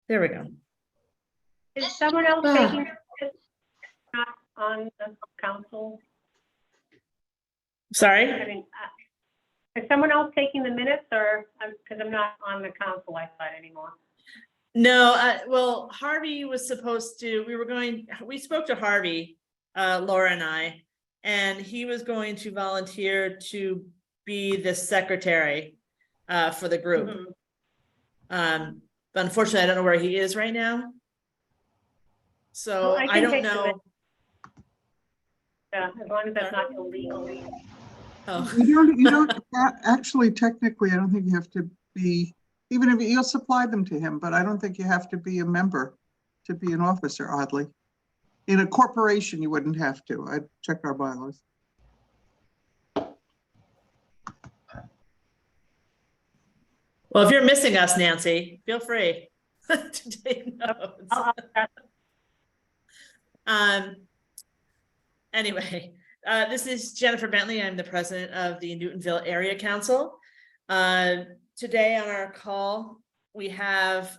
There we go. Is someone else taking it? Not on the council? Sorry. I mean, is someone else taking the minutes, or because I'm not on the council, I thought anymore. No, well, Harvey was supposed to, we spoke to Harvey, Laura and I, and he was going to volunteer to be the secretary for the group. Mm-hmm. But unfortunately, I don't know where he is right now. So Well, I I can don't take the know. minutes. Yeah, as long as that's not illegal. Oh, You don't actually, technically, I don't think you have to be, even if you'll supply them to him, but I don't think you have to be a member to be an officer, oddly. In a corporation, you wouldn't have to. I'd check our bylaws. well, if you're missing us, Nancy, feel free to take notes. Anyway, this is Jennifer Bentley. I'm the president of the Newtonville Area Council. Today on our call, we have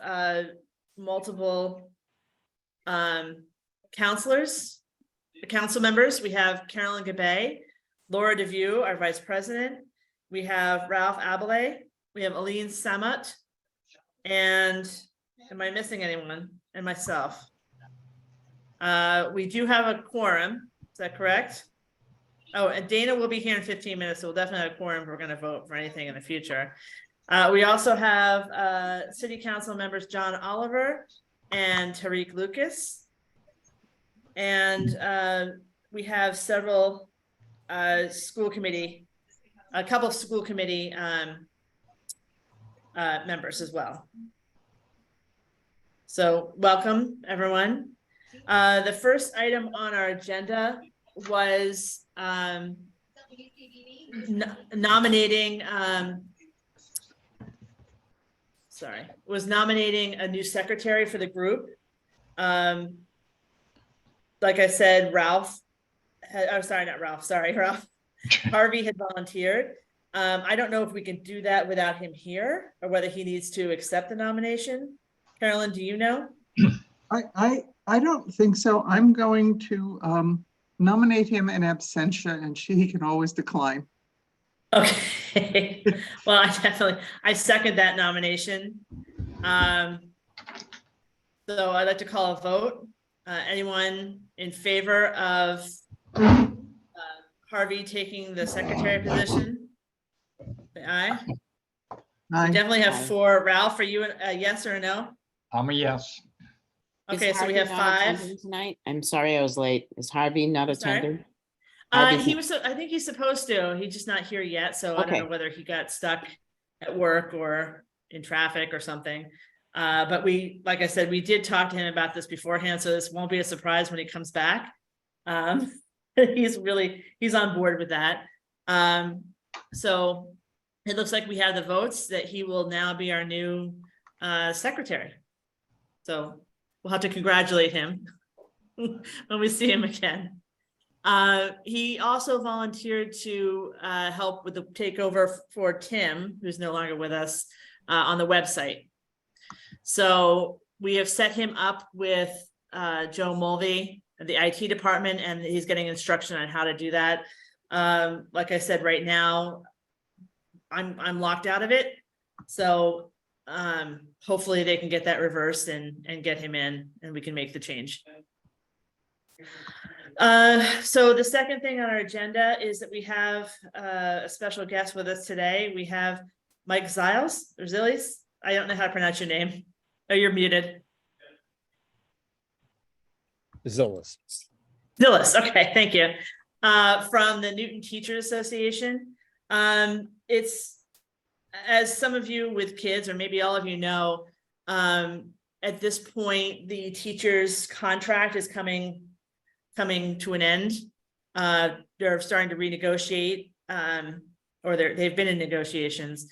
multiple counselors, council members. We have Carolyn Gabay, Laura DeVue, our vice president. We have Ralph Abele. We have Aline Samat. And am I missing anyone? And myself. We do have a quorum. Is that correct? Oh, and Dana will be here in 15 minutes, so we'll definitely have a quorum if we're going to vote for anything in the future. We also have city council members John Oliver and Tariq Lucas. And we have several school committee, a couple of school committee members as well. So welcome, everyone. The first item on our agenda was nominating a new secretary for the group. Like I said, Ralph Harvey had volunteered. I don't know if we can do that without him here or whether he needs to accept the nomination. Carolyn, do you know? I don't think so. I'm going to nominate him in absentia, and he can always decline. Okay. Well, I second that nomination. So I'd like to call a vote. Anyone in favor of Harvey taking the secretary position? Say aye. Aye. We definitely have 4. Ralph, are you a yes or a no? I'm a yes. Okay, so we Harvey have not 5. attending tonight? I'm sorry I was late. Is Harvey not Sorry? attending? I Harvey's think he's supposed to. He's just not here yet. So I Okay. don't know whether he got stuck at work or in traffic or something. But like I said, we did talk to him about this beforehand, so this won't be a surprise when he comes back. He's on board with that. So it looks like we have the votes that he will now be our new secretary. So we'll have to congratulate him when we see him again. He also volunteered to help with the takeover for Tim, who's no longer with us, on the website. So we have set him up with Joe Mulvey, the IT department, and he's getting instruction on how to do that. Like I said, right now, I'm locked out of it. So hopefully they can get that reversed and get him in, and we can make the change. So the second thing on our agenda is that we have a special guest with us today. We have Mike Zilles, or Zilles. I don't know how to pronounce your name. Oh, you're muted. Zilles. Zilles, okay, thank you. From the Newton Teachers Association. It's, as some of you with kids, or maybe all of you know, at this point, the teacher's contract is coming to an end. They're starting to renegotiate, or they've been in negotiations.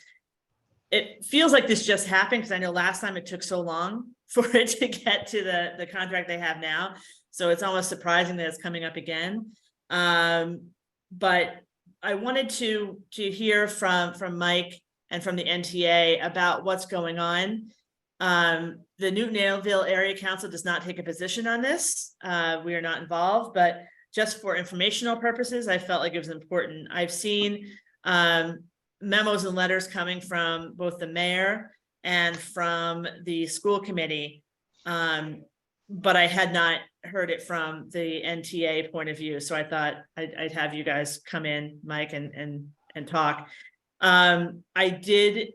It feels like this just happened because I know last time it took so long for it to get to the contract they have now. So it's almost surprising that it's coming up again. But I wanted to hear from Mike and from the NTA about what's going on. The Newtonville Area Council does not take a position on this. We are not involved, but just for informational purposes, I felt like it was important. I've seen memos and letters coming from both the mayor and from the school committee. But I had not heard it from the NTA point of view. So I thought I'd have you guys come in, Mike, and talk. I did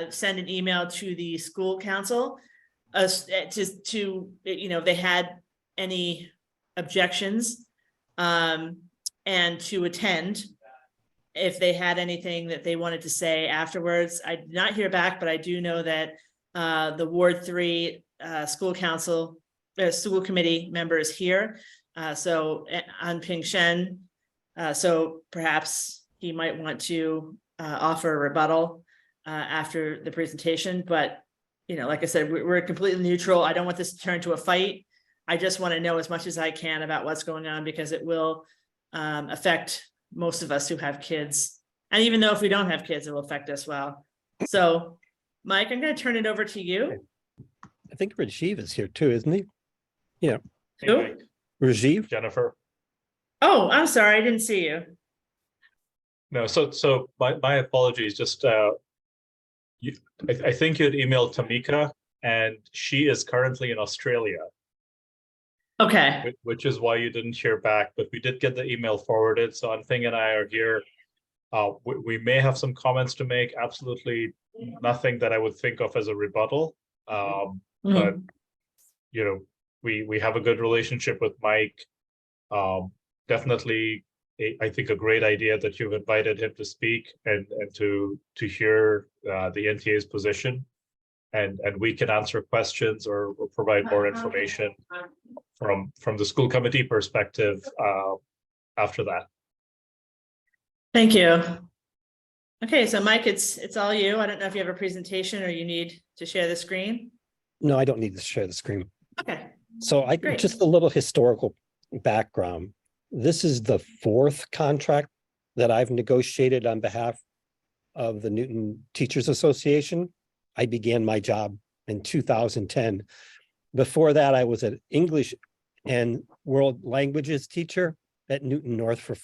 send an email to the school council to if they had any objections and to attend if they had anything that they wanted to say afterwards. I did not hear back, but I do know that the Ward 3 school committee member is here. So An Ping Shen, so perhaps he might want to offer a rebuttal after the presentation, but like I said, we're completely neutral. I don't want this to turn into a fight. I just want to know as much as I can about what's going on, because it will affect most of us who have kids. And even though if we don't have kids, it will affect us well. So Mike, I'm going to turn it over to you. I think Rajiv is here too, isn't he? Yeah. Who? Rajiv? Jennifer. Oh, I'm sorry. I didn't see you. No, so my apologies. Just I think you had emailed Tamika, and she is currently in Australia, Okay. which is why you didn't hear back. But we did get the email forwarded, so Anping and I are here. We may have some comments to make. Absolutely nothing that I would think of as a rebuttal. But we have a good relationship with Mike. Definitely, I think a great idea that you've invited him to speak and to hear the NTA's position, and we can answer questions or provide more information from the school committee perspective after that. Thank you. Okay, so Mike, it's all you. I don't know if you have a presentation or you need to share the screen. No, I don't need to share the screen. Okay. So Great. just a little historical background. This is the 4th contract that I've negotiated on behalf of the Newton Teachers Association. I began my job in 2010. Before that, I was an English and world languages teacher at Newton North for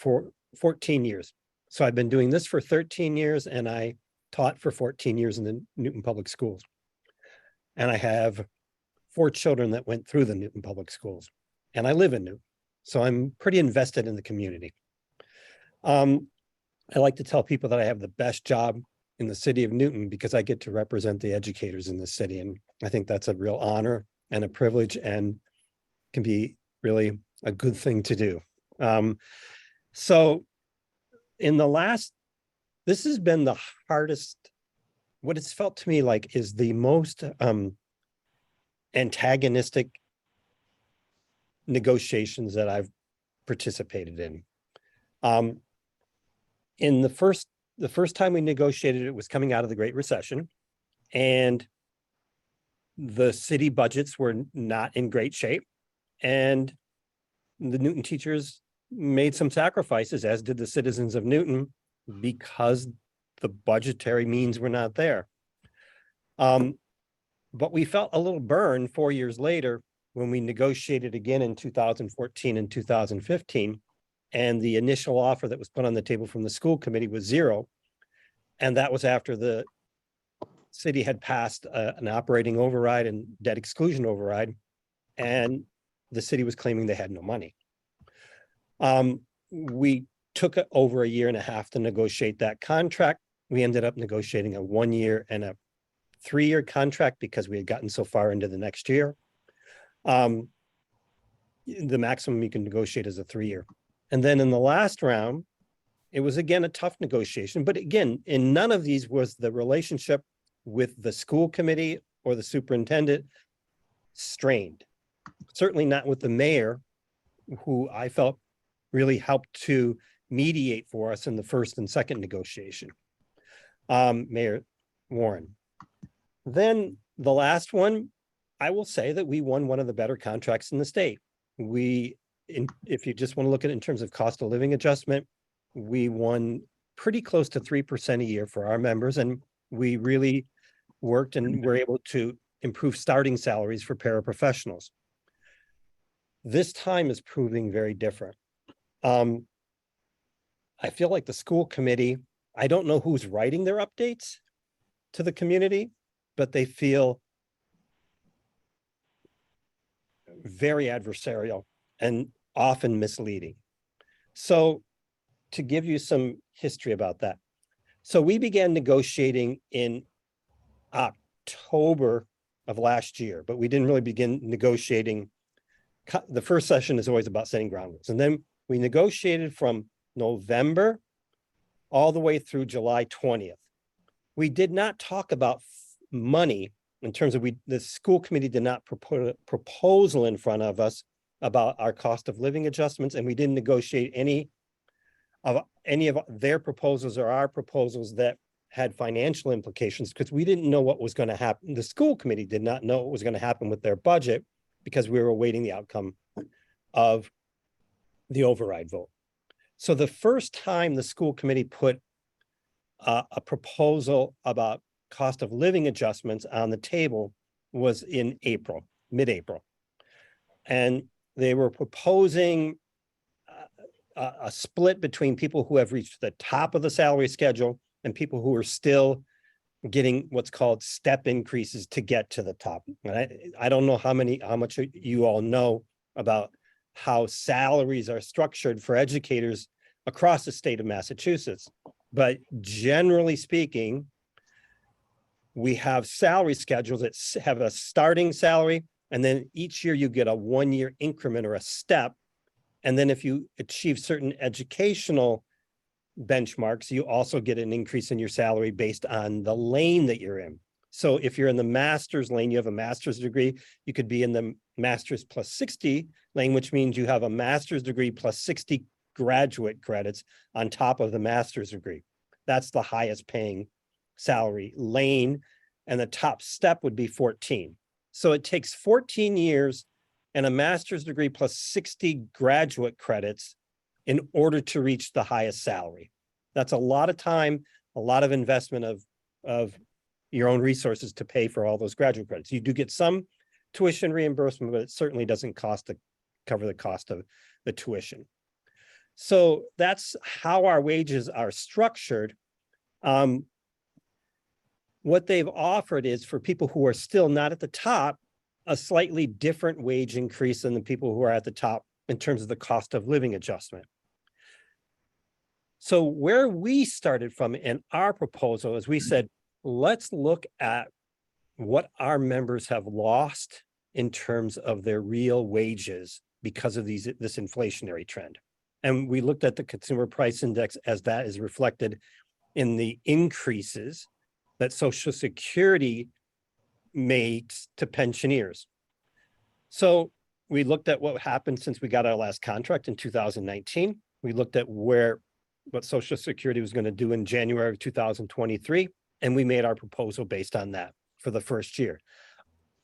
14 years. So I've been doing this for 13 years, and I taught for 14 years in the Newton Public Schools. And I have 4 children that went through the Newton Public Schools, and I live in Newton. So I'm pretty invested in the community. I like to tell people that I have the best job in the city of Newton because I get to represent the educators in the city. And I think that's a real honor and a privilege, and can be really a good thing to do. So in the last, this has been the hardest, what it's felt to me like is the most antagonistic negotiations that I've participated in. In the first time we negotiated, it was coming out of the Great Recession, and the city budgets were not in great shape, and the Newton teachers made some sacrifices, as did the citizens of Newton, because the budgetary means were not there. But we felt a little burn 4 years later when we negotiated again in 2014 and 2015, and the initial offer that was put on the table from the school committee was 0. And that was after the city had passed an operating override and debt exclusion override, and the city was claiming they had no money. We took over 1.5 years to negotiate that contract. We ended up negotiating a 1 year and a 3-year contract because we had gotten so far into the next year. The maximum you can negotiate is a 3-year. And then in the last round, it was again a tough negotiation. But again, in none of these was the relationship with the school committee or the superintendent strained. Certainly not with the mayor, who I felt really helped to mediate for us in the first and second negotiation, Mayor Warren. Then the last one, I will say that we won one of the better contracts in the state. If you just want to look at it in terms of cost of living adjustment, we won pretty close to 3% a year for our members, and we really worked and were able to improve starting salaries for paraprofessionals. This time is proving very different. I feel like the school committee, I don't know who's writing their updates to the community, but they feel very adversarial and often misleading. So to give you some history about that. So we began negotiating in October of last year, but we didn't really begin negotiating. The first session is always about setting ground rules. And then we negotiated from November all the way through July 20th. We did not talk about money in terms of the school committee did not propose a proposal in front of us about our cost of living adjustments, and we didn't negotiate any of their proposals or our proposals that had financial implications, because we didn't know what was going to happen. The school committee did not know what was going to happen with their budget because we were awaiting the outcome of the override vote. So the first time the school committee put a proposal about cost of living adjustments on the table was in April, mid-April. And they were proposing a split between people who have reached the top of the salary schedule and people who are still getting what's called step increases to get to the top. And I don't know how much you all know about how salaries are structured for educators across the state of Massachusetts. But generally speaking, we have salary schedules that have a starting salary, and then each year you get a 1-year increment or a step. And then if you achieve certain educational benchmarks, you also get an increase in your salary based on the lane that you're in. So if you're in the master's lane, you have a master's degree, you could be in the master's plus 60 lane, which means you have a master's degree plus 60 graduate credits on top of the master's degree. That's the highest paying salary lane, and the top step would be 14. So it takes 14 years and a master's degree plus 60 graduate credits in order to reach the highest salary. That's a lot of time, a lot of investment of your own resources to pay for all those graduate credits. You do get some tuition reimbursement, but it certainly doesn't cover the cost of the tuition. So that's how our wages are structured. What they've offered is for people who are still not at the top, a slightly different wage increase than the people who are at the top in terms of the cost of living adjustment. So where we started from in our proposal is we said, let's look at what our members have lost in terms of their real wages because of this inflationary trend. And we looked at the consumer price index as that is reflected in the increases that Social Security makes to pensioners. So we looked at what happened since we got our last contract in 2019. We looked at what Social Security was going to do in January of 2023, and we made our proposal based on that for the first year.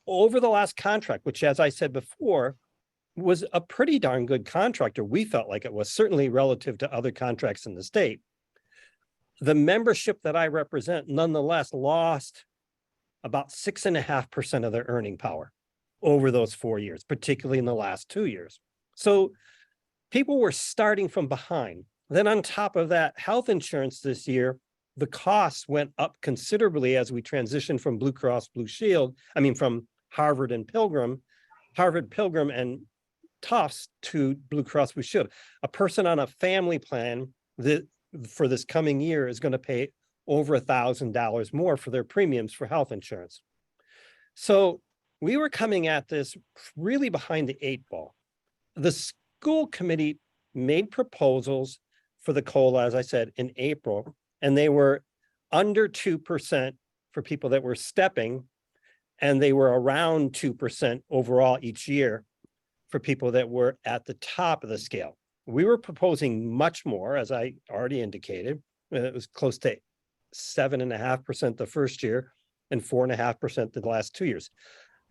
Over the last contract, which, as I said before, was a pretty darn good contract, or we felt like it was, certainly relative to other contracts in the state. The membership that I represent nonetheless lost about 6.5% of their earning power over those 4 years, particularly in the last 2 years. So people were starting from behind. Then on top of that, health insurance this year, the costs went up considerably as we transitioned from Blue Cross Blue Shield, from Harvard Pilgrim and Tufts to Blue Cross Blue Shield. A person on a family plan that for this coming year is going to pay over $1,000 more for their premiums for health insurance. So we were coming at this really behind the 8 ball. The school committee made proposals for the COLA, as I said, in April, and they were under 2% for people that were stepping, and they were around 2% overall each year for people that were at the top of the scale. We were proposing much more, as I already indicated. It was close to 7.5% the first year and 4.5% the last 2 years.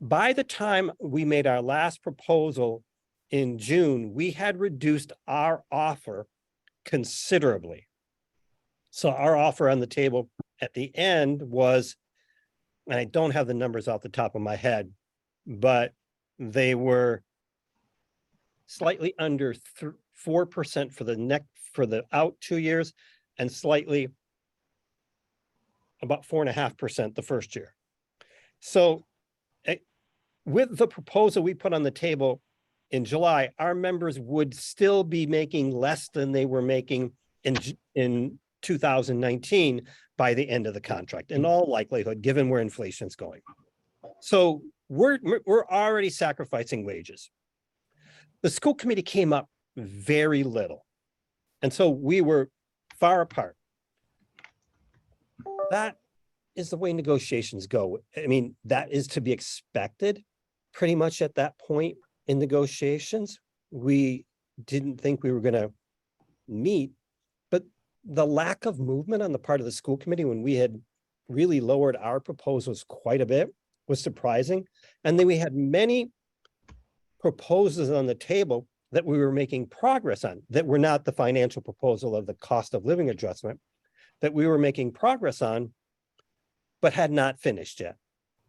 By the time we made our last proposal in June, we had reduced our offer considerably. So our offer on the table at the end was and I don't have the numbers off the top of my head, but they were slightly under 4% for the out 2 years, and slightly about 4.5% the first year. So with the proposal we put on the table in July, our members would still be making less than they were making in 2019 by the end of the contract, in all likelihood, given where inflation's going. So we're already sacrificing wages. The school committee came up very little. And so we were far apart. That is the way negotiations go. I mean, that is to be expected pretty much at that point in negotiations. We didn't think we were going to meet, but the lack of movement on the part of the school committee when we had really lowered our proposals quite a bit was surprising. And then we had many proposals on the table that we were making progress on that were not the financial proposal of the cost of living adjustment, that we were making progress on, but had not finished yet.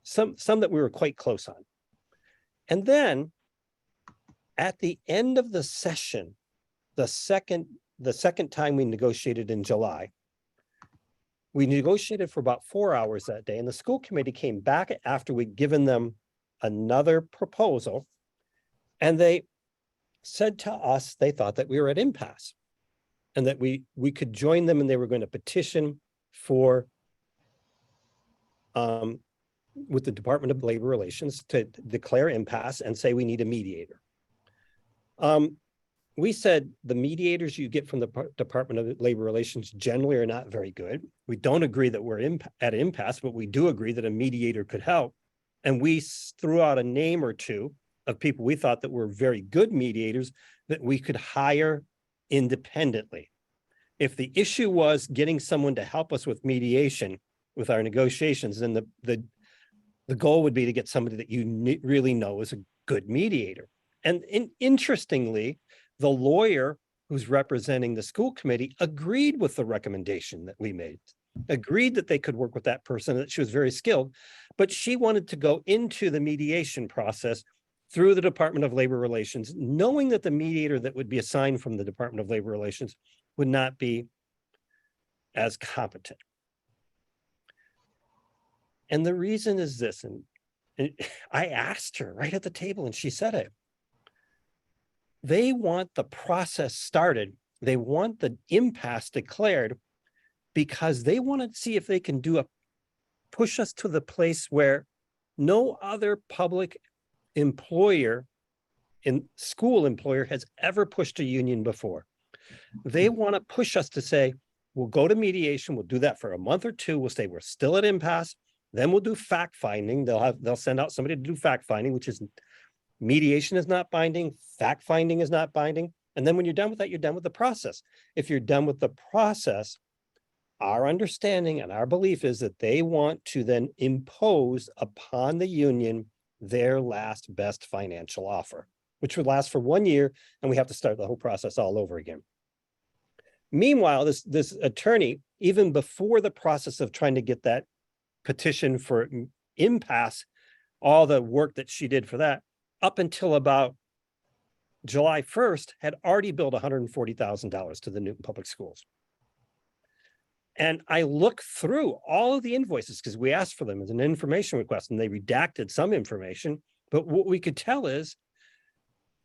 Some that we were quite close on. And then at the end of the session, the second time we negotiated in July, we negotiated for about 4 hours that day, and the school committee came back after we'd given them another proposal, and they said to us they thought that we were at impasse and that we could join them, and they were going to petition for with the Department of Labor Relations to declare impasse and say we need a mediator. We said the mediators you get from the Department of Labor Relations generally are not very good. We don't agree that we're at impasse, but we do agree that a mediator could help. And we threw out a name or two of people we thought that were very good mediators that we could hire independently. If the issue was getting someone to help us with mediation, with our negotiations, then the goal would be to get somebody that you really know is a good mediator. And interestingly, the lawyer who's representing the school committee agreed with the recommendation that we made, agreed that they could work with that person, that she was very skilled, but she wanted to go into the mediation process through the Department of Labor Relations, knowing that the mediator that would be assigned from the Department of Labor Relations would not be as competent. And the reason is this, and I asked her right at the table, and she said it. They want the process started. They want the impasse declared because they want to see if they can push us to the place where no other public employer school employer has ever pushed a union before. They want to push us to say, we'll go to mediation. We'll do that for a month or two. We'll say we're still at impasse. Then we'll do fact finding. They'll send out somebody to do fact finding, which is mediation is not binding. Fact finding is not binding. And then when you're done with that, you're done with the process. If you're done with the process, our understanding and our belief is that they want to then impose upon the union their last best financial offer, which would last for 1 year, and we have to start the whole process all over again. Meanwhile, this attorney, even before the process of trying to get that petition for impasse, all the work that she did for that, up until about July 1st, had already billed $140,000 to the Newton Public Schools. And I looked through all of the invoices because we asked for them as an information request, and they redacted some information. But what we could tell is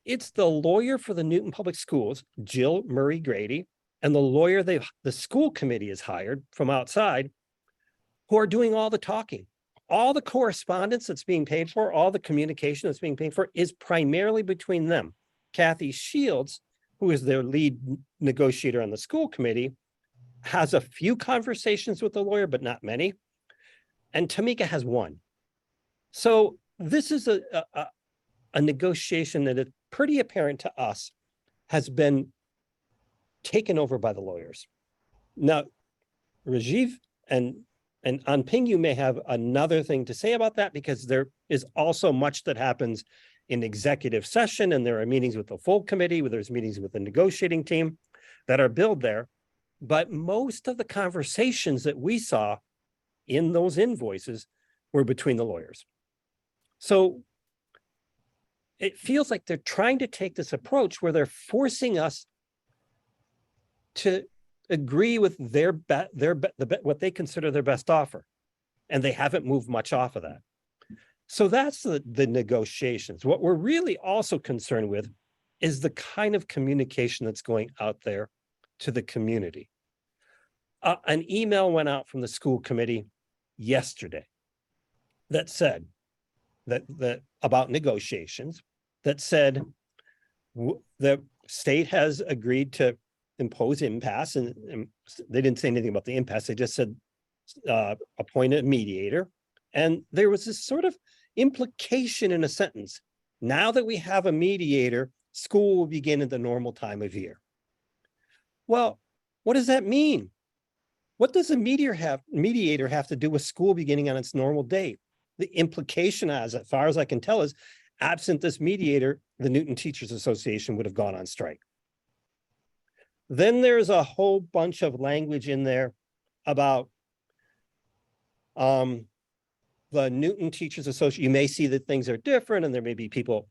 it's the lawyer for the Newton Public Schools, Jill Murray Grady, and the lawyer the school committee has hired from outside, who are doing all the talking. All the correspondence that's being paid for, all the communication that's being paid for is primarily between them. Kathy Shields, who is their lead negotiator on the school committee, has a few conversations with the lawyer, but not many. And Tamika has one. So this is a negotiation that is pretty apparent to us has been taken over by the lawyers. Now, Rajiv and Anping, you may have another thing to say about that, because there is also much that happens in executive session, and there are meetings with the full committee, where there's meetings with the negotiating team that are billed there. But most of the conversations that we saw in those invoices we're between the lawyers. So it feels like they're trying to take this approach where they're forcing us to agree with what they consider their best offer. And they haven't moved much off of that. So that's the negotiations. What we're really also concerned with is the kind of communication that's going out there to the community. An email went out from the school committee yesterday that said that about negotiations, that said the state has agreed to impose impasse, and they didn't say anything about the impasse. They just said appoint a mediator. And there was this sort of implication in a sentence. Now that we have a mediator, school will begin at the normal time of year. Well, what does that mean? What does a mediator have to do with school beginning on its normal date? The implication, as far as I can tell, is absent this mediator, the Newton Teachers Association would have gone on strike. Then there's a whole bunch of language in there about the Newton Teachers Association. You may see that things are different and there may be people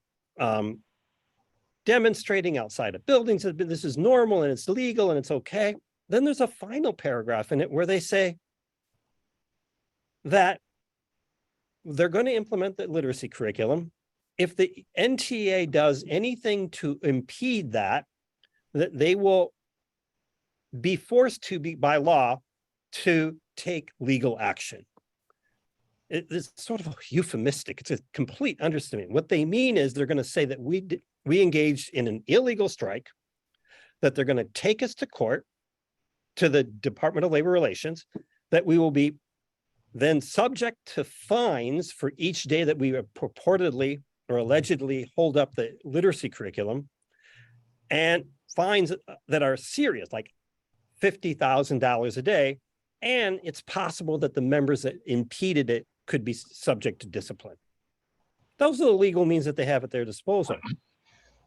demonstrating outside of buildings. This is normal and it's legal and it's okay. Then there's a final paragraph in it where they say that they're going to implement the literacy curriculum. If the NTA does anything to impede that, that they will be forced to be by law to take legal action. It's sort of euphemistic. It's a complete understatement. What they mean is they're going to say that we engaged in an illegal strike, that they're going to take us to court, to the Department of Labor Relations, that we will be then subject to fines for each day that we purportedly or allegedly hold up the literacy curriculum, and fines that are serious, like $50,000 a day. And it's possible that the members that impeded it could be subject to discipline. Those are the legal means that they have at their disposal.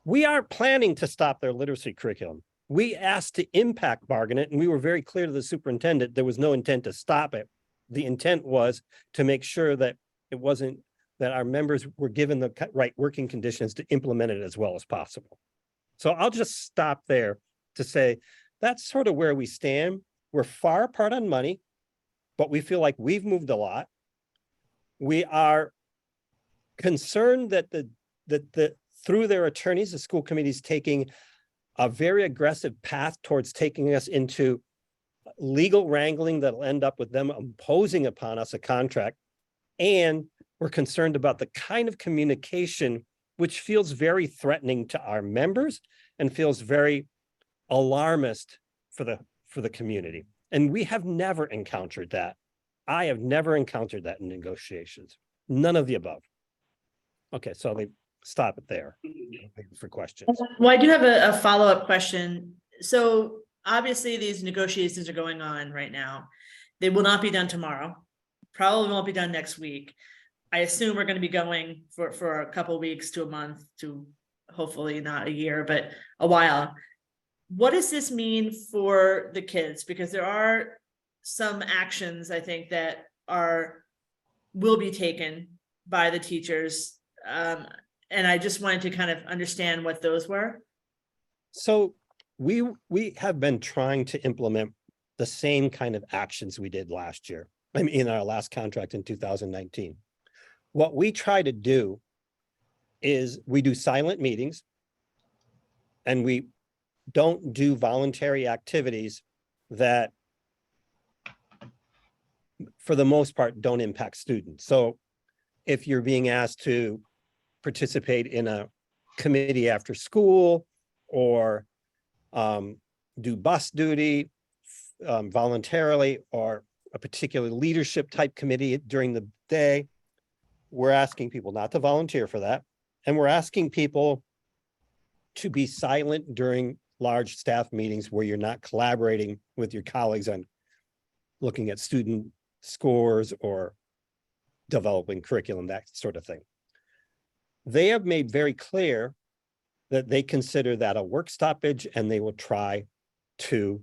We aren't planning to stop their literacy curriculum. We asked to impact bargain it, and we were very clear to the superintendent there was no intent to stop it. The intent was to make sure that it wasn't, that our members were given the right working conditions to implement it as well as possible. So I'll just stop there to say that's sort of where we stand. We're far apart on money, but we feel like we've moved a lot. We are concerned that through their attorneys, the school committee is taking a very aggressive path towards taking us into legal wrangling that'll end up with them imposing upon us a contract. And we're concerned about the kind of communication which feels very threatening to our members and feels very alarmist for the community. And we have never encountered that. I have never encountered that in negotiations. None of the above. Okay, so let me stop it there for questions. Well, I do have a follow-up question. So obviously these negotiations are going on right now. They will not be done tomorrow. Probably won't be done next week. I assume we're going to be going for a couple of weeks to a month to hopefully not a year, but a while. What does this mean for the kids? Because there are some actions I think that will be taken by the teachers. And I just wanted to kind of understand what those were. So we have been trying to implement the same kind of actions we did last year. I mean, in our last contract in 2019. What we try to do is we do silent meetings and we don't do voluntary activities that for the most part don't impact students. So if you're being asked to participate in a committee after school or do bus duty voluntarily, or a particular leadership type committee during the day, we're asking people not to volunteer for that. And we're asking people to be silent during large staff meetings where you're not collaborating with your colleagues on looking at student scores or developing curriculum, that sort of thing. They have made very clear that they consider that a work stoppage, and they will try to,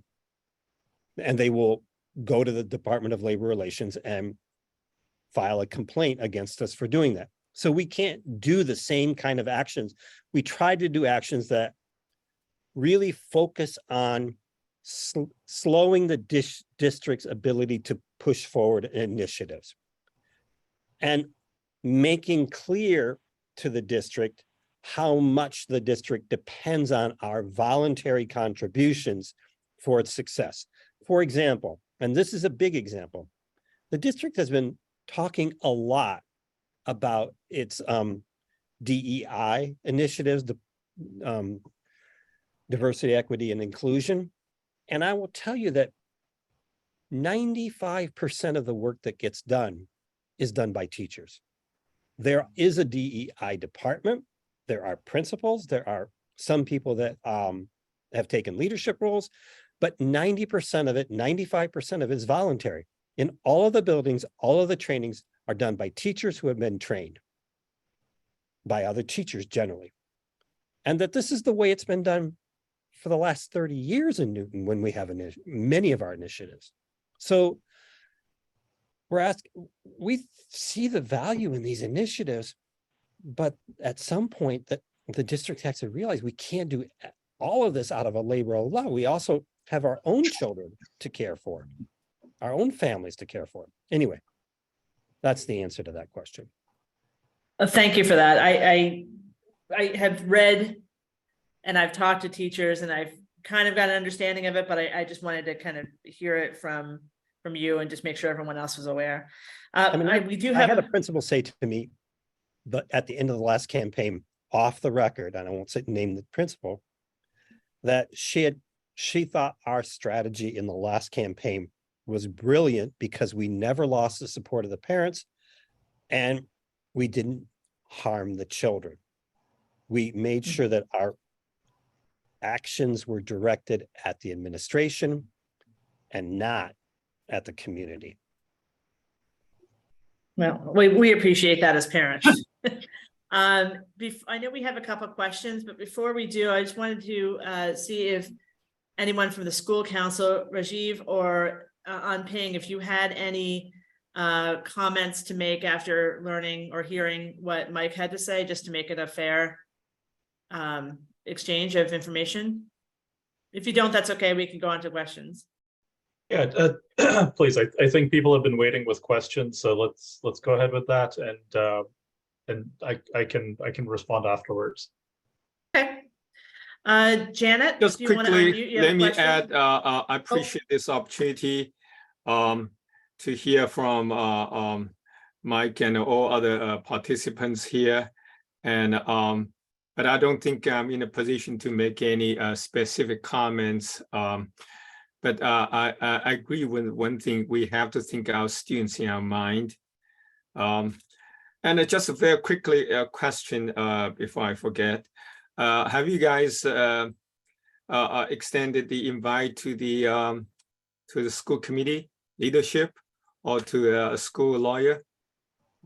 and they will go to the Department of Labor Relations and file a complaint against us for doing that. So we can't do the same kind of actions. We tried to do actions that really focus on slowing the district's ability to push forward initiatives and making clear to the district how much the district depends on our voluntary contributions for its success. For example, and this is a big example, the district has been talking a lot about its DEI initiatives, the diversity, equity, and inclusion. And I will tell you that 95% of the work that gets done is done by teachers. There is a DEI department. There are principals. There are some people that have taken leadership roles, but 90% of it, 95% of it is voluntary. In all of the buildings, all of the trainings are done by teachers who have been trained by other teachers generally. And that this is the way it's been done for the last 30 years in Newton when we have many of our initiatives. So we see the value in these initiatives, but at some point that the district has to realize we can't do all of this out of a labor of love. We also have our own children to care for, our own families to care for. Anyway, that's the answer to that question. Thank you for that. I have read and I've talked to teachers and I've kind of got an understanding of it, but I just wanted to kind of hear it from you and just make sure everyone else was aware. We do have I had a principal say to me, but at the end of the last campaign, off the record, and I won't name the principal, that she thought our strategy in the last campaign was brilliant because we never lost the support of the parents and we didn't harm the children. We made sure that our actions were directed at the administration and not at the community. Well, we appreciate that as parents. I know we have a couple of questions, but before we do, I just wanted to see if anyone from the school council, Rajiv or Ping, if you had any comments to make after learning or hearing what Mike had to say, just to make it a fair exchange of information. If you don't, that's okay. We can go on to questions. Yeah, please. I think people have been waiting with questions, so let's go ahead with that, and I can respond afterwards. Okay. Janet, just do you want to quickly, unmute? You have let a me question? add, I appreciate this opportunity to hear from Mike and all other participants here. And but I don't think I'm in a position to make any specific comments. But I agree with one thing: we have to think our students in our mind. And just very quickly, a question before I forget: have you guys extended the invite to the school committee leadership or to a school lawyer?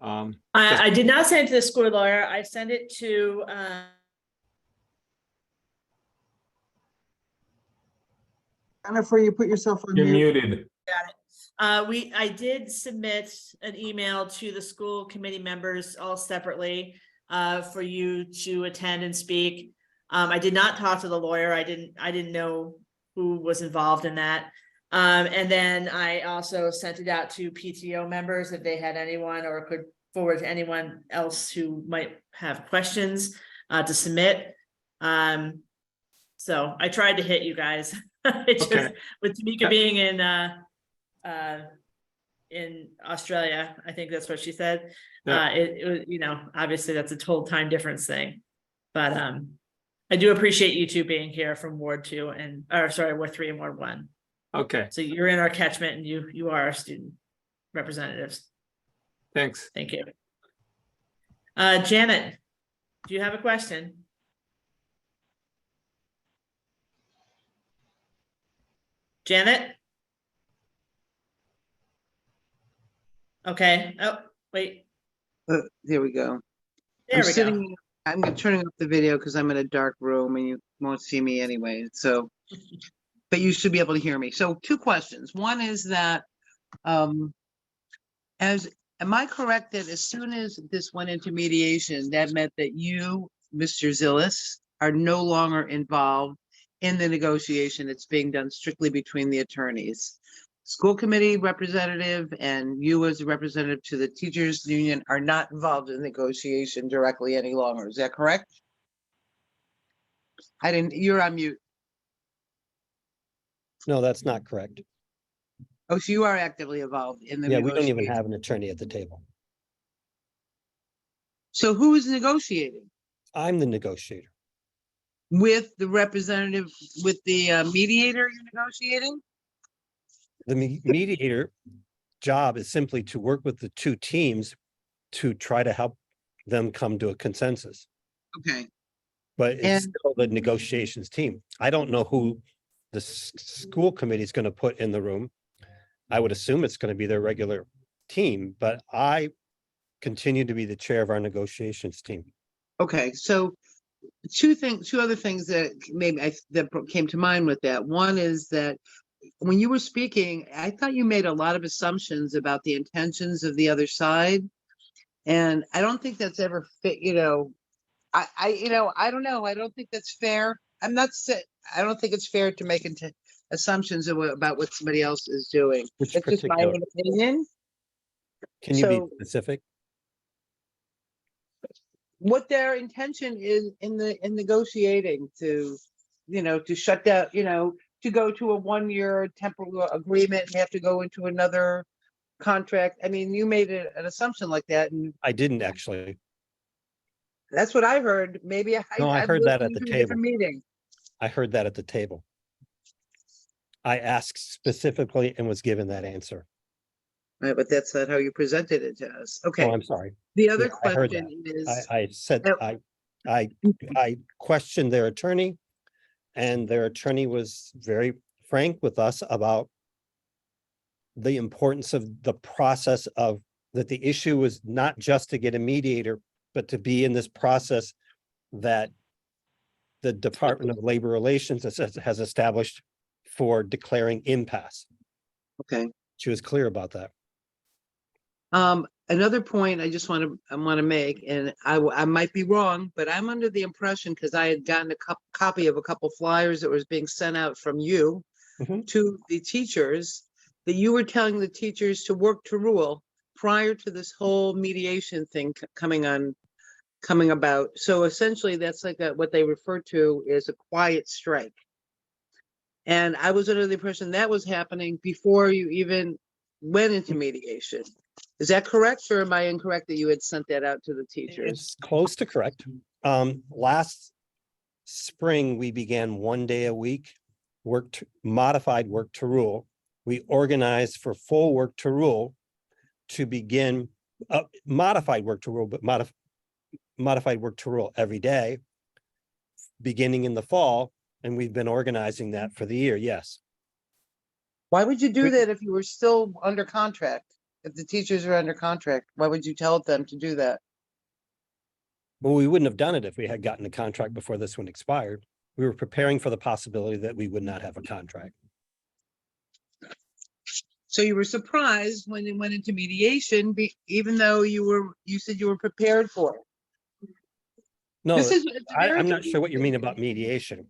I did not send it to the school lawyer. I sent it to Jennifer, you put yourself on You're mute. muted. I did submit an email to the school committee members all separately for you to attend and speak. I did not talk to the lawyer. I didn't know who was involved in that. And then I also sent it out to PTO members if they had anyone or could forward to anyone else who might have questions to submit. So I tried to hit you guys. It just, Okay. with Tamika being in Australia, I think that's what she said. Yeah. It was, you know, obviously that's a total time difference thing, but I do appreciate you two being here from Ward 2 and, or sorry, Ward 3 and Ward 1. Okay, So you're in our catchment and you are our student representatives. thanks. Thank you. Janet, do you have a question? Janet? Okay. Oh, wait. There we go. There we go. I'm turning off the video because I'm in a dark room and you won't see me anyway. So, but you should be able to hear me. So 2 questions. One is that as am I correct that as soon as this went into mediation, that meant that you, Mr. Zilles, are no longer involved in the negotiation? It's being done strictly between the attorneys. School committee representative and you as a representative to the teachers union are not involved in negotiation directly any longer. Is that correct? You're on mute. No, that's not correct. Oh, so you are actively involved in the Yeah, we don't even negotiation. have an attorney at the table. So who is negotiating I'm the negotiator. with the representative, with the mediator you're negotiating? The mediator job is simply to work with the two teams to try to help them come to a consensus. Okay. But it's And- still the negotiations team. I don't know who the school committee is going to put in the room. I would assume it's going to be their regular team, but I continue to be the chair of our negotiations team. Okay, so two other things that that came to mind with that. One is that when you were speaking, I thought you made a lot of assumptions about the intentions of the other side. And I don't think that's ever fit, I don't know. I don't think that's fair. I don't think it's fair to make assumptions about what somebody else is doing. Which That's just my particular, own opinion. can you be So- specific? What their intention is in negotiating to shut down, to go to a 1-year temporal agreement and have to go into another contract. I mean, you made an assumption like that, and I didn't actually. that's what I heard. Maybe No, I I've heard that at listened the to a different table. meeting. I heard that at the table. I asked specifically and was given that answer. Right, but that's not how you presented it to us. Oh, Okay. I'm sorry. The other Yeah, I heard question is, I said, Oh. I questioned their attorney, and their attorney was very frank with us about the importance of the process of that the issue was not just to get a mediator, but to be in this process that the Department of Labor Relations has established for declaring impasse. okay. She was clear about that. Another point I just want to make, and I might be wrong, but I'm under the impression, because I had gotten a copy of a couple flyers that was being sent out from you Mhm. to the teachers, that you were telling the teachers to work to rule prior to this whole mediation thing coming about. So essentially, that's like what they refer to as a quiet strike. And I was under the impression that was happening before you even went into mediation. Is that correct, or am I incorrect that you had sent that out to the teachers? It's close to correct. Last spring, we began 1 day a week, modified work to rule. We organized for full work to rule to begin modified work to rule, but modified work to rule every day, beginning in the fall, and we've been organizing that for the year, yes. Why would you do that if you were still under contract? If the teachers are under contract, why would you tell them to do that? Well, we wouldn't have done it if we had gotten a contract before this one expired. We were preparing for the possibility that we would not have a contract. So you were surprised when it went into mediation, even though you said you were prepared for it. No, This is it's very I'm not sure what you mean confusing. about mediation.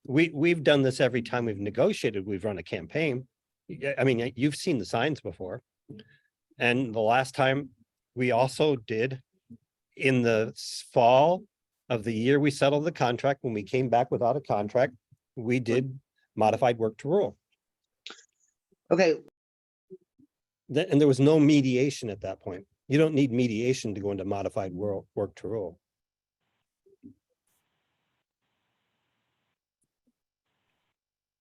We've done this every time we've negotiated, we've run a campaign. I mean, you've seen the signs before. And the last time we also did in the fall of the year we settled the contract, when we came back without a contract, we did modified work to rule. Okay, And there was no mediation at that point. You don't need mediation to go into modified work to rule.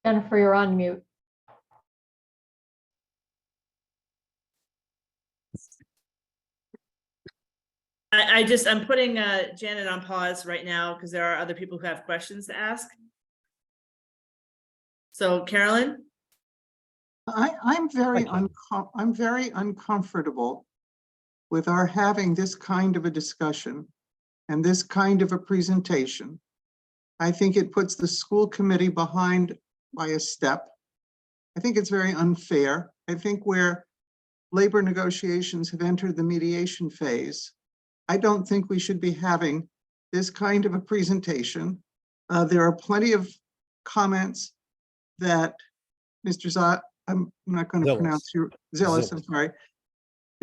Jennifer, you're on mute. I'm putting Janet on pause right now because there are other people who have questions to ask. So Carolyn? I'm very Okay. I'm very uncomfortable with our having this kind of a discussion and this kind of a presentation. I think it puts the school committee behind by a step. I think it's very unfair. I think we're labor negotiations have entered the mediation phase. I don't think we should be having this kind of a presentation. There are plenty of comments that Mr. I'm not going to Zilles. pronounce your Zilles, I'm sorry.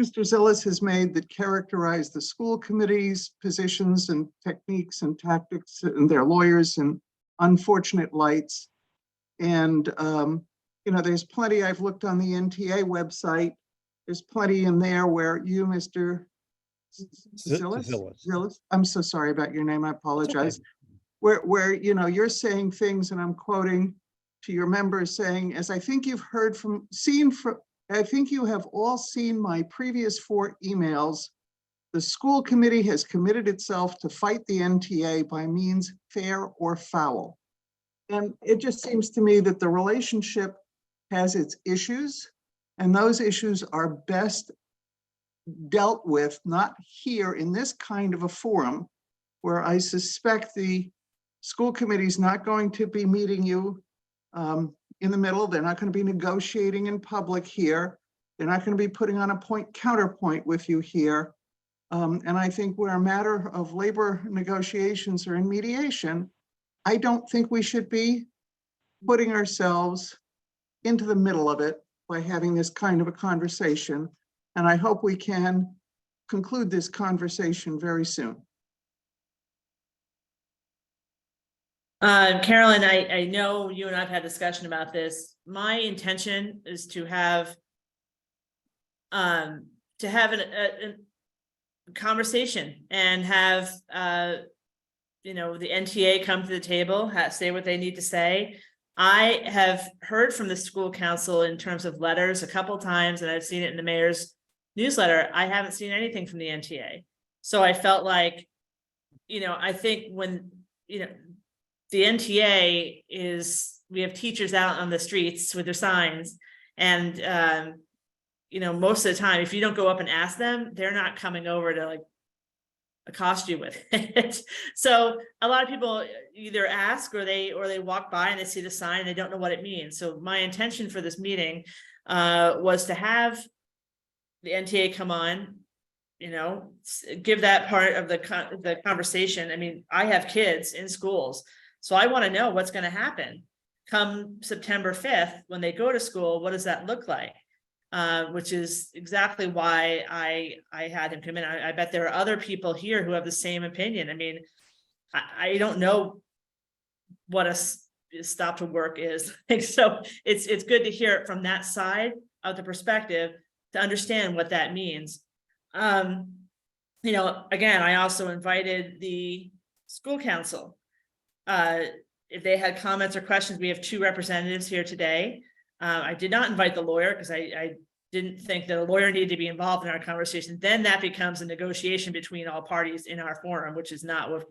Mr. Zilles has made that characterize the school committee's positions and techniques and tactics and their lawyers in unfortunate lights. And, you know, there's plenty, I've looked on the NTA website. There's plenty in there where you, Mr. Zilles? Zilles? I'm so sorry about your name. I apologize. Where, you know, you're saying things, and I'm quoting to your members saying, as I think you've heard from, I think you have all seen my previous 4 emails. The school committee has committed itself to fight the NTA by means fair or foul. And it just seems to me that the relationship has its issues, and those issues are best dealt with, not here in this kind of a forum, where I suspect the school committee is not going to be meeting you in the middle. They're not going to be negotiating in public here. They're not going to be putting on a counterpoint with you here. And I think where a matter of labor negotiations are in mediation, I don't think we should be putting ourselves into the middle of it by having this kind of a conversation. And I hope we can conclude this conversation very soon. Carolyn, I know you and I've had discussion about this. My intention is to have a conversation and have you know, the NTA come to the table, say what they need to say. I have heard from the school council in terms of letters a couple times, and I've seen it in the mayor's newsletter. I haven't seen anything from the NTA. So I felt like, you know, I think when, you know, the NTA is, we have teachers out on the streets with their signs, and you know, most of the time, if you don't go up and ask them, they're not coming over to like accost you with it. So a lot of people either ask or they walk by and they see the sign and they don't know what it means. So my intention for this meeting was to have the NTA come on, you know, give that part of the conversation. I mean, I have kids in schools, so I want to know what's going to happen come September 5th when they go to school. What does that look like? Which is exactly why I had him come in. I bet there are other people here who have the same opinion. I mean, I don't know what a stop to work is. So it's good to hear it from that side of the perspective to understand what that means. You know, again, I also invited the school council. If they had comments or questions, we have 2 representatives here today. I did not invite the lawyer because I didn't think that a lawyer needed to be involved in our conversation. Then that becomes a negotiation between all parties in our forum, which is not what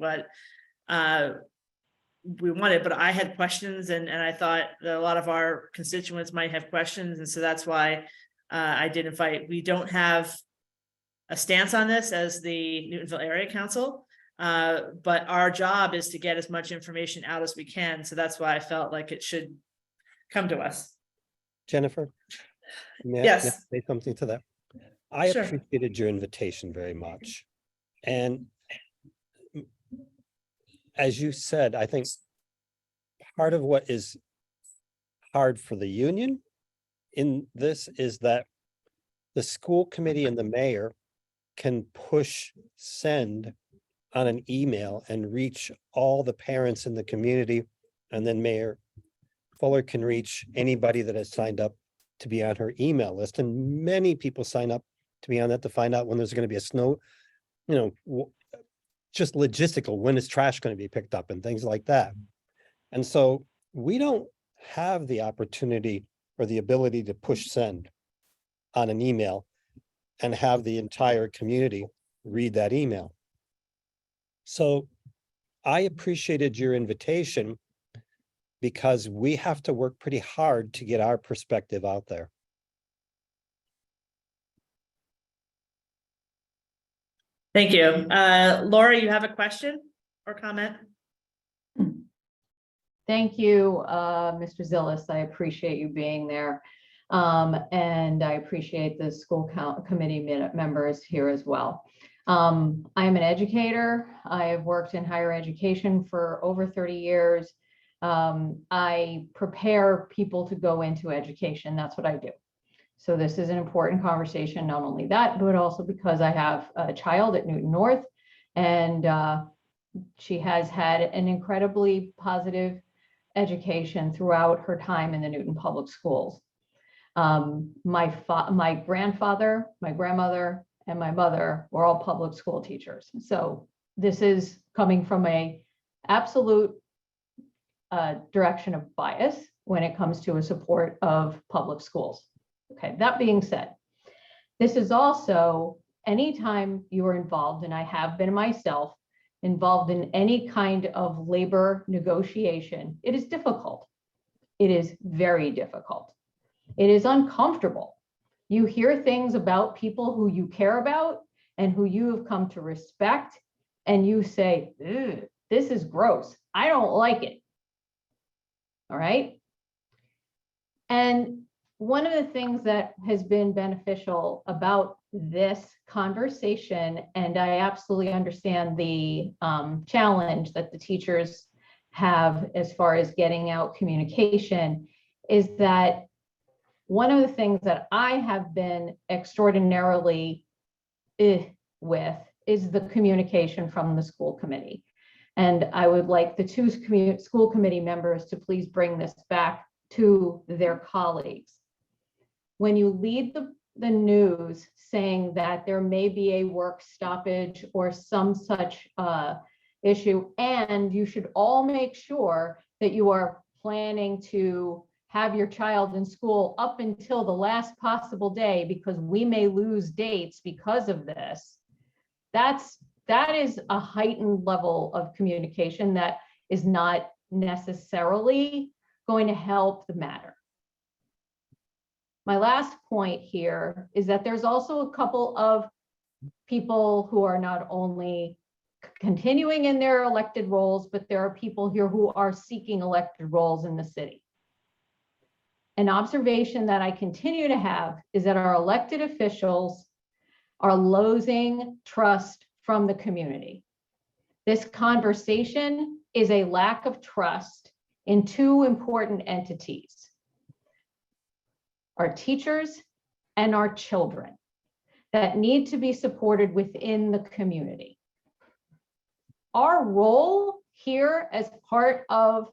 we wanted. But I had questions, and I thought that a lot of our constituents might have questions. And so that's why I did invite. We don't have a stance on this as the Newtonville Area Council, but our job is to get as much information out as we can. So that's why I felt like it should come to us. Jennifer? May I Yes. say something to that? I Sure. appreciated your invitation very much. And as you said, I think part of what is hard for the union in this is that the school committee and the mayor can push send on an email and reach all the parents in the community, and then Mayor Fuller can reach anybody that has signed up to be on her email list. And many people sign up to be on that to find out when there's going to be a snow, you know, just logistical, when is trash going to be picked up and things like that. And so we don't have the opportunity or the ability to push send on an email and have the entire community read that email. So I appreciated your invitation because we have to work pretty hard to get our perspective out there. Thank you. Laura, you have a question or comment? Thank you, Mr. Zilles. I appreciate you being there. And I appreciate the school committee members here as well. I am an educator. I have worked in higher education for over 30 years. I prepare people to go into education. That's what I do. So this is an important conversation, not only that, but also because I have a child at Newton North, and she has had an incredibly positive education throughout her time in the Newton Public Schools. My grandfather, my grandmother, and my mother were all public school teachers. So this is coming from a absolute direction of bias when it comes to a support of public schools. Okay, that being said, this is also anytime you are involved, and I have been myself involved in any kind of labor negotiation, it is difficult. It is very difficult. It is uncomfortable. You hear things about people who you care about and who you have come to respect, and you say, this is gross. I don't like it. All right. And one of the things that has been beneficial about this conversation, and I absolutely understand the challenge that the teachers have as far as getting out communication, is that one of the things that I have been extraordinarily with is the communication from the school committee. And I would like the two school committee members to please bring this back to their colleagues. When you lead the news saying that there may be a work stoppage or some such issue, and you should all make sure that you are planning to have your child in school up until the last possible day, because we may lose dates because of this, that is a heightened level of communication that is not necessarily going to help the matter. My last point here is that there's also a couple of people who are not only continuing in their elected roles, but there are people here who are seeking elected roles in the city. An observation that I continue to have is that our elected officials are losing trust from the community. This conversation is a lack of trust in two important entities: our teachers and our children, that need to be supported within the community. Our role here as part of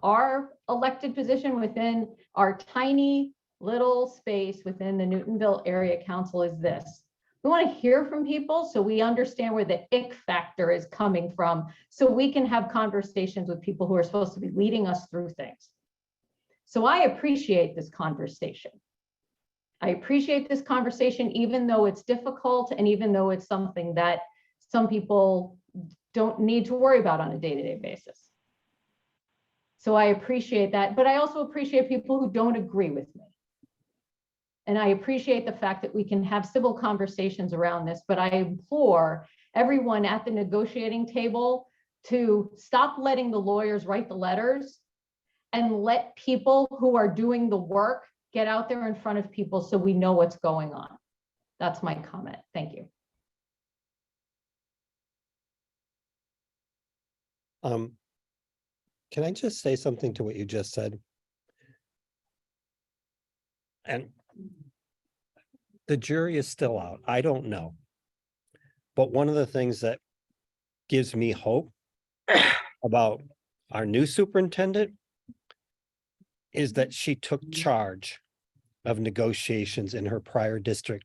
our elected position within our tiny little space within the Newtonville Area Council is this: we want to hear from people so we understand where the ick factor is coming from, so we can have conversations with people who are supposed to be leading us through things. So I appreciate this conversation. I appreciate this conversation, even though it's difficult and even though it's something that some people don't need to worry about on a day-to-day basis. So I appreciate that, but I also appreciate people who don't agree with me. And I appreciate the fact that we can have civil conversations around this, but I implore everyone at the negotiating table to stop letting the lawyers write the letters and let people who are doing the work get out there in front of people so we know what's going on. That's my comment. Thank you. Can I just say something to what you just said? And the jury is still out. I don't know. But one of the things that gives me hope about our new superintendent is that she took charge of negotiations in her prior district.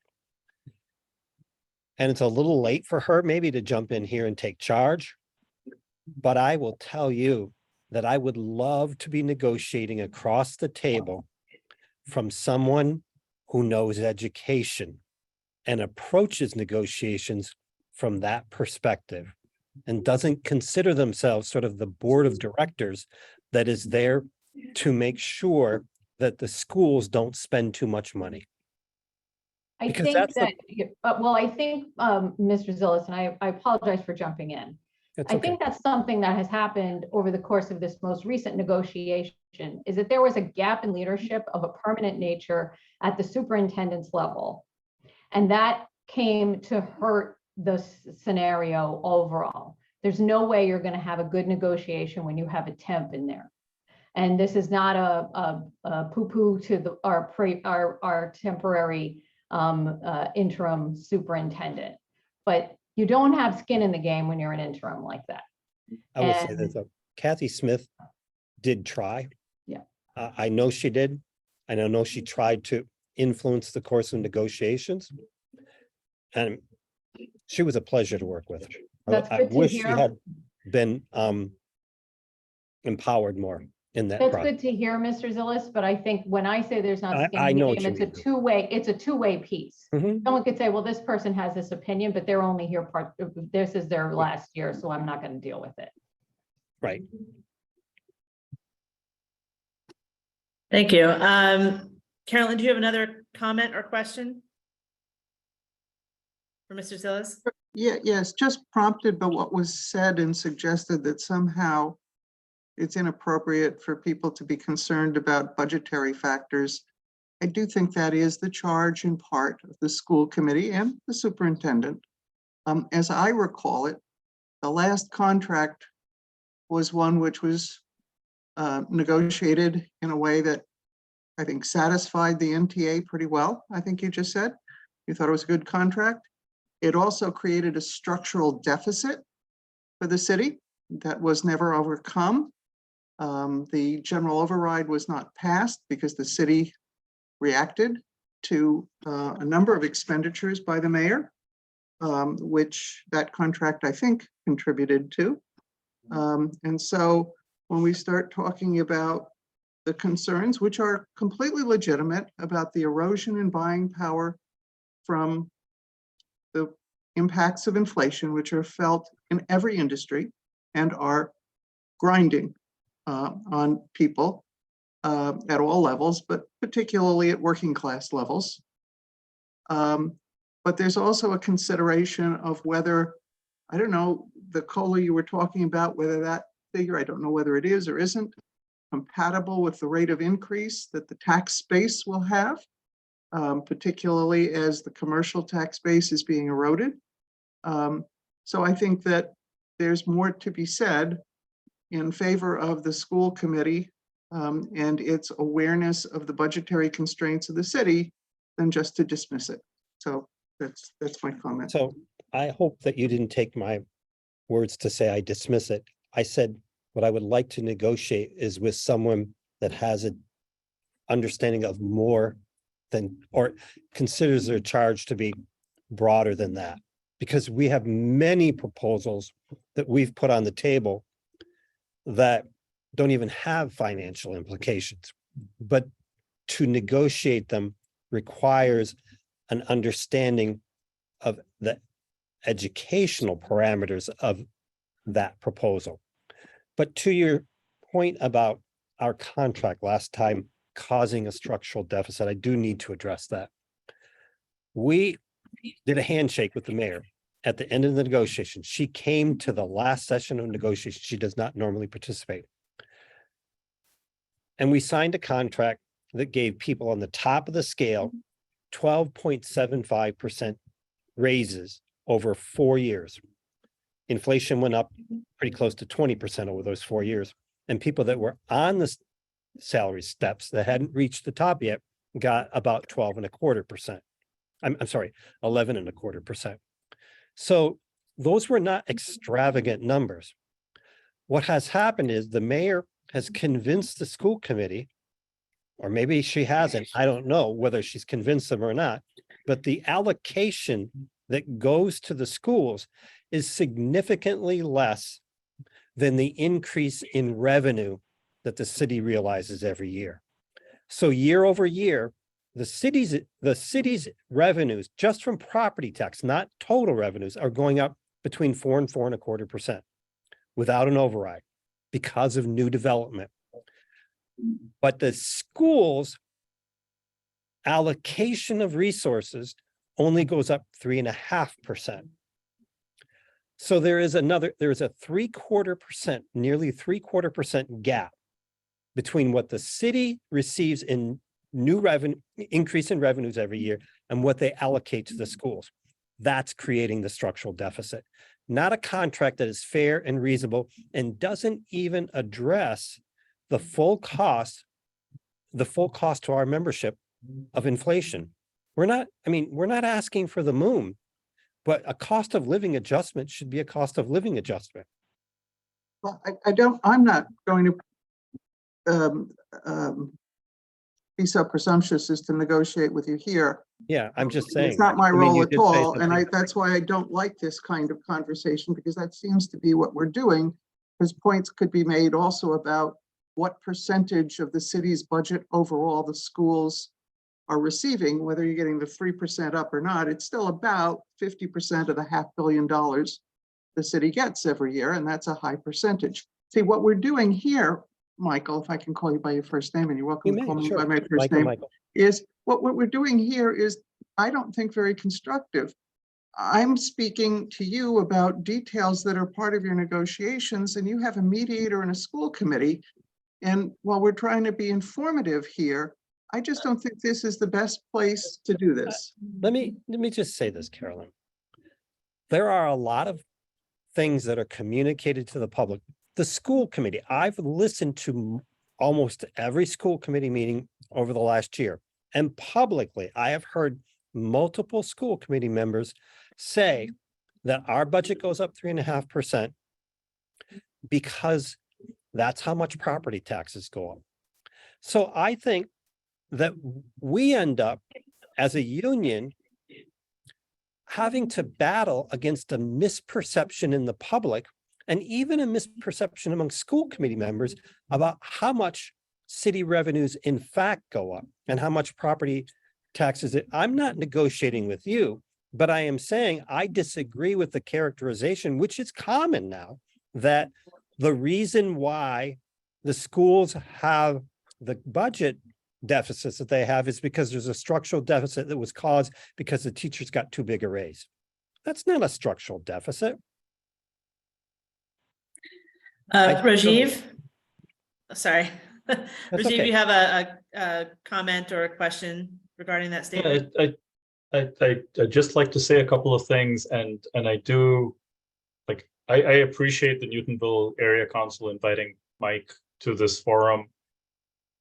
And it's a little late for her maybe to jump in here and take charge. But I will tell you that I would love to be negotiating across the table from someone who knows education and approaches negotiations from that perspective and doesn't consider themselves sort of the board of directors that is there to make sure that the schools don't spend too much money. I Because think that's that, well, I think, Mr. Zilles, and I apologize for jumping in. It's I okay. think that's something that has happened over the course of this most recent negotiation, is that there was a gap in leadership of a permanent nature at the superintendent's level. And that came to hurt the scenario overall. There's no way you're going to have a good negotiation when you have a temp in there. And this is not a poo-poo to our temporary interim superintendent. But you don't have skin in the game when you're an interim like that. I will say And- that though, Kathy Smith did try. Yeah. I know she did. And I know she tried to influence the course of negotiations. And she was a pleasure to work with. That's I good to wish she hear. had been empowered more in that That's process. good to hear, Mr. Zilles, but I think when I say there's not skin I in know the what game, you it's a mean. it's a two-way piece. Mhm. Someone could say, well, this person has this opinion, but they're only here this is their last year, so I'm not going to deal with it. Right. Thank you. Carolyn, do you have another comment or question? For Mr. Zilles? Yeah, yes, just prompted by what was said and suggested that somehow it's inappropriate for people to be concerned about budgetary factors. I do think that is the charge in part of the school committee and the superintendent. As I recall it, the last contract was one which was negotiated in a way that I think satisfied the NTA pretty well. I think you just said, you thought it was a good contract. It also created a structural deficit for the city that was never overcome. The general override was not passed because the city reacted to a number of expenditures by the mayor, which that contract, I think, contributed to. And so when we start talking about the concerns, which are completely legitimate, about the erosion in buying power from the impacts of inflation, which are felt in every industry and are grinding on people at all levels, but particularly at working class levels. But there's also a consideration of whether, I don't know, the COLA you were talking about, whether that figure, I don't know whether it is or isn't compatible with the rate of increase that the tax base will have, particularly as the commercial tax base is being eroded. So I think that there's more to be said in favor of the school committee and its awareness of the budgetary constraints of the city than just to dismiss it. So that's my comment. So I hope that you didn't take my words to say I dismiss it. I said what I would like to negotiate is with someone that has an understanding of more than, or considers their charge to be broader than that. Because we have many proposals that we've put on the table that don't even have financial implications. But to negotiate them requires an understanding of the educational parameters of that proposal. But to your point about our contract last time causing a structural deficit, I do need to address that. We did a handshake with the mayor at the end of the negotiation. She came to the last session of negotiation. She does not normally participate. And we signed a contract that gave people on the top of the scale 12.75% raises over 4 years. Inflation went up pretty close to 20% over those 4 years. And people that were on the salary steps that hadn't reached the top yet got about 12.25%. I'm sorry, 11.25%. So those were not extravagant numbers. What has happened is the mayor has convinced the school committee, or maybe she hasn't, I don't know whether she's convinced them or not, but the allocation that goes to the schools is significantly less than the increase in revenue that the city realizes every year. So year over year, the city's revenues just from property tax, not total revenues, are going up between 4 and 4.25% without an override because of new development. But the schools' allocation of resources only goes up 3.5%. So there is a 3/4%, nearly 3/4% gap between what the city receives in new revenue, increase in revenues every year, and what they allocate to the schools. That's creating the structural deficit, not a contract that is fair and reasonable and doesn't even address the full cost to our membership of inflation. We're not asking for the moon, but a cost of living adjustment should be a cost of living adjustment. Well, I'm not going to be so presumptuous as to negotiate with you here. Yeah, I'm just saying. It's not my role you at did say all, and something. that's why I don't like this kind of conversation, because that seems to be what we're doing. Because points could be made also about what percentage of the city's budget overall the schools are receiving, whether you're getting the 3% up or not. It's still about 50% of the $500 million the city gets every year, and that's a high percentage. See, what we're doing here, Michael, if I can call you by your first name, and you're welcome You to call may, me sure. by my first name, is what we're doing here is, I don't think, very constructive. I'm speaking to you about details that are part of your negotiations, and you have a mediator and a school committee. And while we're trying to be informative here, I just don't think this is the best place to do this. Let me just say this, Carolyn. There are a lot of things that are communicated to the public. The school committee, I've listened to almost every school committee meeting over the last year. And publicly, I have heard multiple school committee members say that our budget goes up 3.5% because that's how much property taxes go up. So I think that we end up as a union having to battle against a misperception in the public and even a misperception among school committee members about how much city revenues in fact go up and how much property taxes. I'm not negotiating with you, but I am saying I disagree with the characterization, which is common now, that the reason why the schools have the budget deficits that they have is because there's a structural deficit that was caused because the teachers got too big a raise. That's not a structural deficit. Rajiv? Sorry. Rajiv, okay. you have a comment or a question regarding that statement? I'd just like to say a couple of things, and I do, like, I appreciate the Newtonville Area Council inviting Mike to this forum.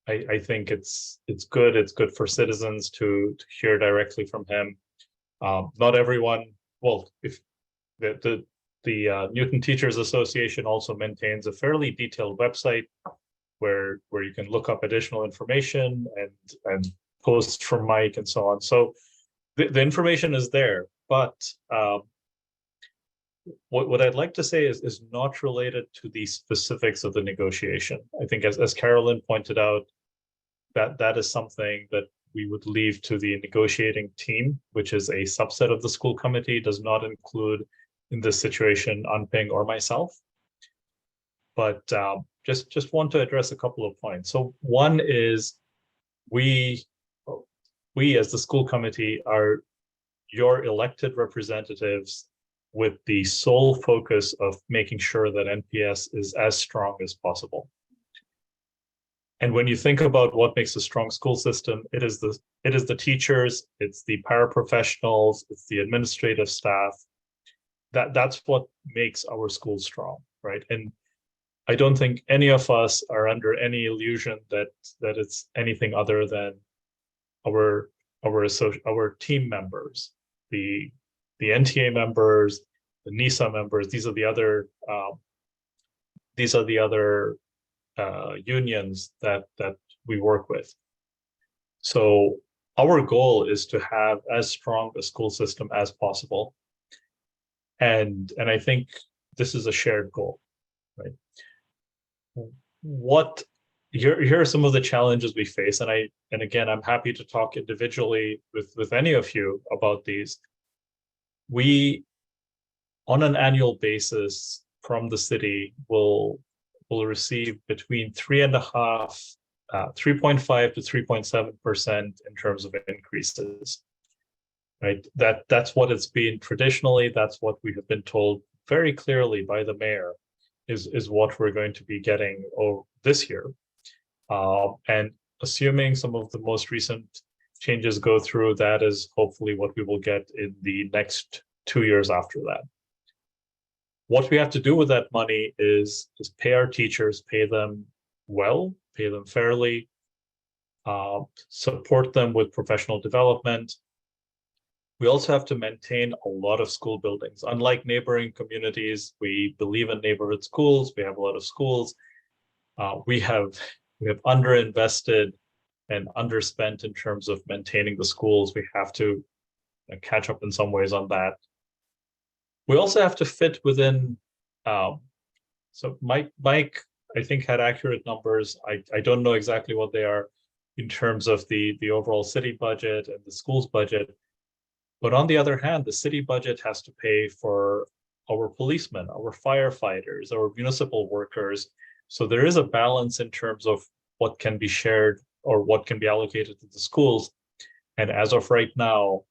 I think it's good. It's good for citizens to hear directly from him. Not everyone, well, if the Newton Teachers Association also maintains a fairly detailed website where you can look up additional information and posts from Mike and so on. So the information is there, but what I'd like to say is not related to the specifics of the negotiation. I think as Carolyn pointed out, that is something that we would leave to the negotiating team, which is a subset of the school committee, does not include in this situation Anping or myself. But just want to address a couple of points. So one is we as the school committee are your elected representatives with the sole focus of making sure that NPS is as strong as possible. And when you think about what makes a strong school system, it is the teachers, it's the paraprofessionals, it's the administrative staff. That's what makes our school strong, right? And I don't think any of us are under any illusion that it's anything other than our team members, the NTA members, the NISA members. These are the other unions that we work with. So our goal is to have as strong a school system as possible, and I think this is a shared goal, right? Here are some of the challenges we face, and again, I'm happy to talk individually with any of you about these. We, on an annual basis from the city, will receive between 3.5 to 3.7% in terms of increases, right? That's what it's been traditionally. That's what we have been told very clearly by the mayor is what we're going to be getting this year. And assuming some of the most recent changes go through, that is hopefully what we will get in the next 2 years after that. What we have to do with that money is pay our teachers, pay them well, pay them fairly, support them with professional development. We also have to maintain a lot of school buildings. Unlike neighboring communities, we believe in neighborhood schools. We have a lot of schools. We have underinvested and underspent in terms of maintaining the schools. We have to catch up in some ways on that. We also have to fit within. So Mike, I think, had accurate numbers. I don't know exactly what they are in terms of the overall city budget and the school's budget. But on the other hand, the city budget has to pay for our policemen, our firefighters, our municipal workers. So there is a balance in terms of what can be shared or what can be allocated to the schools. And as of right now,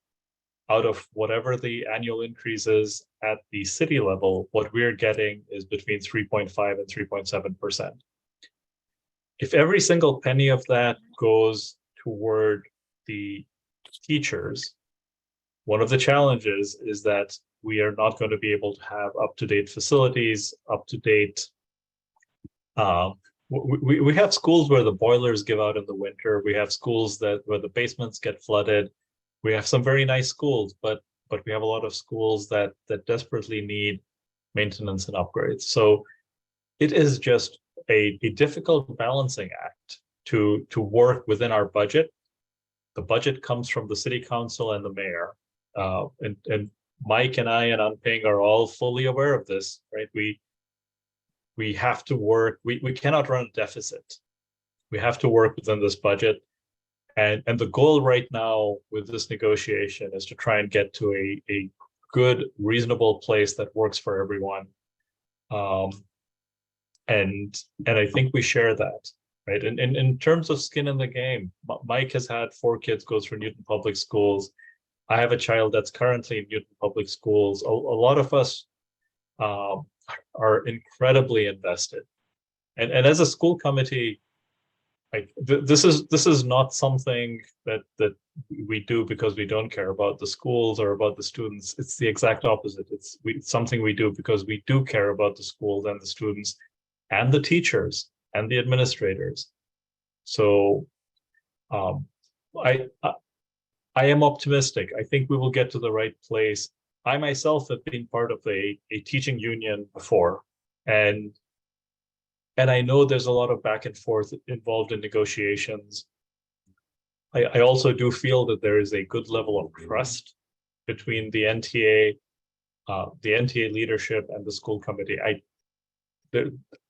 out of whatever the annual increase is at the city level, what we're getting is between 3.5 and 3.7%. If every single penny of that goes toward the teachers, one of the challenges is that we are not going to be able to have up-to-date facilities, up-to-date. We have schools where the boilers give out in the winter. We have schools where the basements get flooded. We have some very nice schools, but we have a lot of schools that desperately need maintenance and upgrades. So it is just a difficult balancing act to work within our budget. The budget comes from the city council and the mayor. And Mike and I and Anping are all fully aware of this, right? We have to work, we cannot run a deficit. We have to work within this budget. And the goal right now with this negotiation is to try and get to a good, reasonable place that works for everyone. And I think we share that, right? And in terms of skin in the game, Mike has had 4 kids go through Newton Public Schools. I have a child that's currently in Newton Public Schools. A lot of us are incredibly invested. And as a school committee, this is not something that we do because we don't care about the schools or about the students. It's the exact opposite. It's something we do because we do care about the schools and the students and the teachers and the administrators. So I am optimistic. I think we will get to the right place. I myself have been part of a teaching union before, and I know there's a lot of back and forth involved in negotiations. I also do feel that there is a good level of trust between the NTA leadership and the school committee.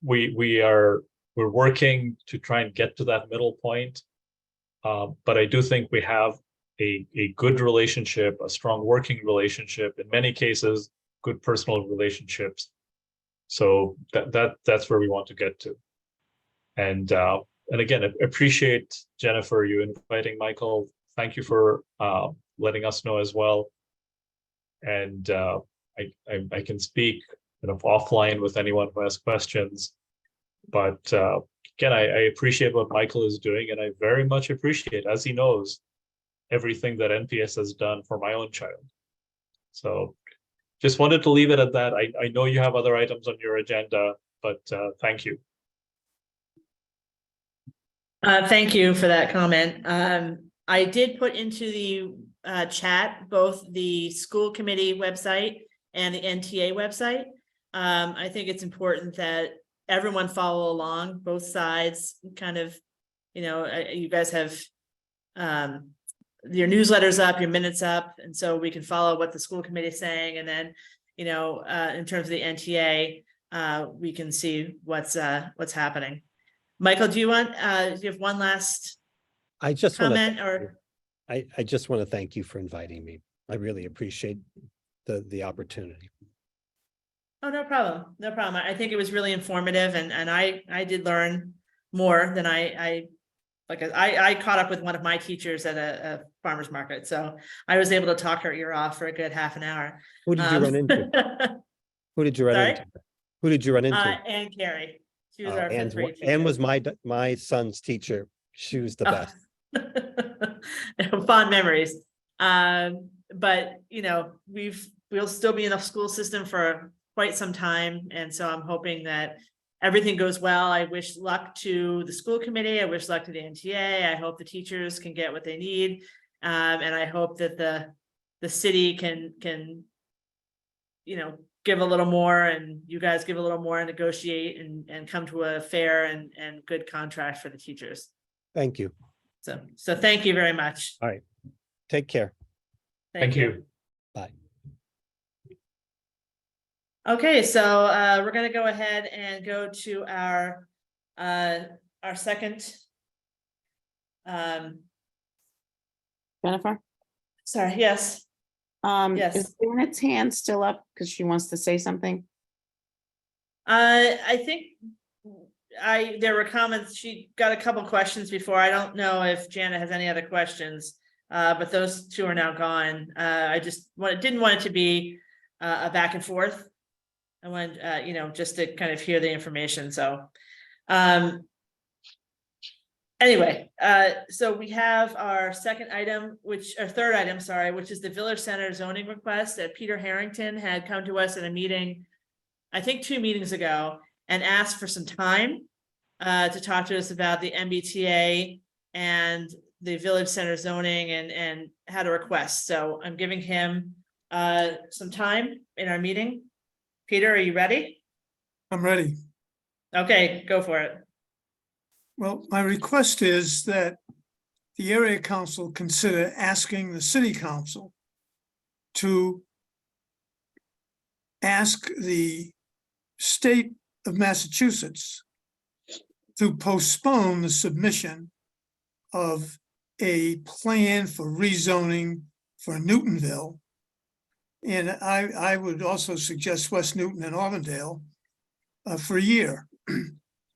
We're working to try and get to that middle point, but I do think we have a good relationship, a strong working relationship, in many cases, good personal relationships. So that's where we want to get to. And again, I appreciate, Jennifer, you inviting Michael. Thank you for letting us know as well. And I can speak offline with anyone who has questions. But again, I appreciate what Michael is doing, and I very much appreciate, as he knows, everything that NPS has done for my own child. So just wanted to leave it at that. I know you have other items on your agenda, but thank you. Thank you for that comment. I did put into the chat both the school committee website and the NTA website. I think it's important that everyone follow along, both sides, kind of, you guys have your newsletters up, your minutes up, and so we can follow what the school committee is saying, and then, in terms of the NTA, we can see what's happening. Michael, do you have one last comment? I just want to thank you for inviting me. I really appreciate the opportunity. Oh, no problem. No problem. I think it was really informative, and I did learn more than I caught up with one of my teachers at a farmer's market. So I was able to talk her ear off for a good half an hour. Who did you run into? Who did you run Sorry? into? Who did you run into? Ann Carey. She was our Anne's fifth grade Anne teacher. was my son's teacher. She was the best. Fond memories. But we'll still be in the school system for quite some time. And so I'm hoping that everything goes well. I wish luck to the school committee. I wish luck to the NTA. I hope the teachers can get what they need. And I hope that the city can give a little more, and you guys give a little more and negotiate and come to a fair and good contract for the teachers. Thank you. So thank you very much. Take care. Thank you. Bye. Okay, so we're gonna go ahead and go to our second. Jennifer? Sorry, yes. Yes. Is Janet's hand still up because she wants to say something? I think there were comments, she got a couple questions before. I don't know if Janet has any other questions, but those two are now gone. I just didn't want it to be a back and forth. I wanted, just to kind of hear the information, so. Anyway, so we have our third item, sorry, which is the Village Center zoning request that Peter Harrington had come to us at a meeting, I think 2 meetings ago, and asked for some time to talk to us about the MBTA and the Village Center zoning and had a request. So I'm giving him some time in our meeting. Peter, are you ready? I'm ready. Okay, go for it. Well, my request is that the area council consider asking the city council to ask the state of Massachusetts to postpone the submission of a plan for rezoning for Newtonville. And I would also suggest West Newton and Auburndale for a year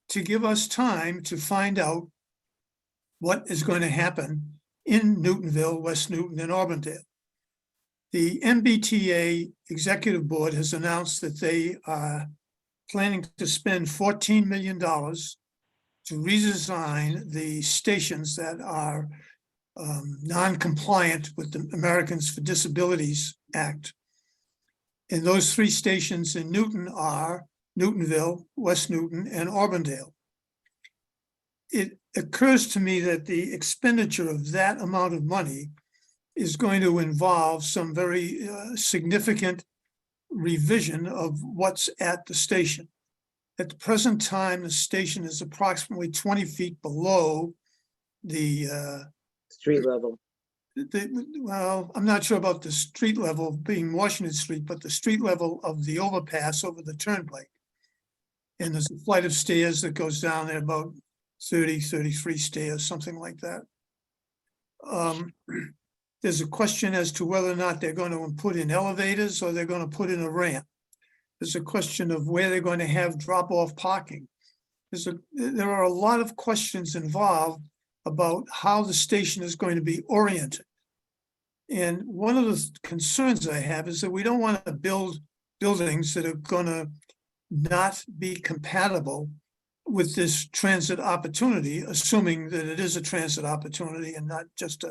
to give us time to find out what is going to happen in Newtonville, West Newton, and Auburndale. The MBTA Executive Board has announced that they are planning to spend $14 million to redesign the stations that are non-compliant with the Americans for Disabilities Act. And those 3 stations in Newton are Newtonville, West Newton, and Auburndale. It occurs to me that the expenditure of that amount of money is going to involve some very significant revision of what's at the station. At the present time, the station is approximately 20 feet below the Street level. well, I'm not sure about the street level being Washington Street, but the street level of the overpass over the turnpike. And there's a flight of stairs that goes down there, about 33 stairs, something like that. There's a question as to whether or not they're going to put in elevators or they're going to put in a ramp. There's a question of where they're going to have drop-off parking. There are a lot of questions involved about how the station is going to be oriented. And one of the concerns I have is that we don't want to build buildings that are going to not be compatible with this transit opportunity, assuming that it is a transit opportunity and not just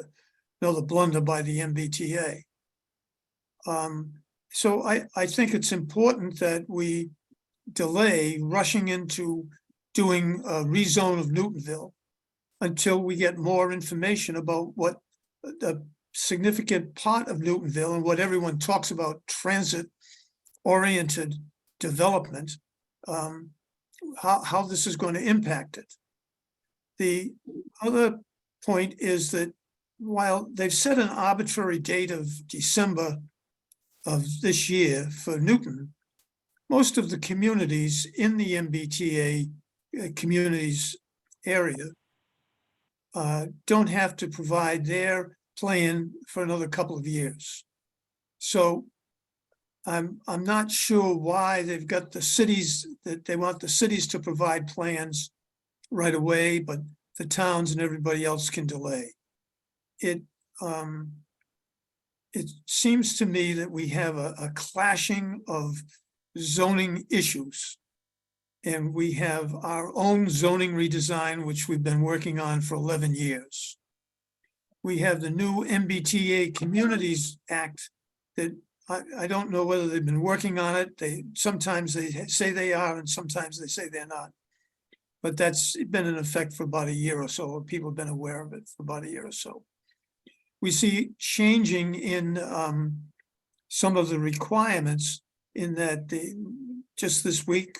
another blunder by the MBTA. So I think it's important that we delay rushing into doing a rezone of Newtonville until we get more information about what the significant part of Newtonville and what everyone talks about transit-oriented development, how this is going to impact it. The other point is that while they've set an arbitrary date of December of this year for Newton, most of the communities in the MBTA communities area don't have to provide their plan for another couple of years. So I'm not sure why they've got the cities, that they want the cities to provide plans right away, but the towns and everybody else can delay. It seems to me that we have a clashing of zoning issues. And we have our own zoning redesign, which we've been working on for 11 years. We have the new MBTA Communities Act that I don't know whether they've been working on it. Sometimes they say they are, and sometimes they say they're not. But that's been in effect for about a year or so, or people have been aware of it for about a year or so. We see changing in some of the requirements in that just this week,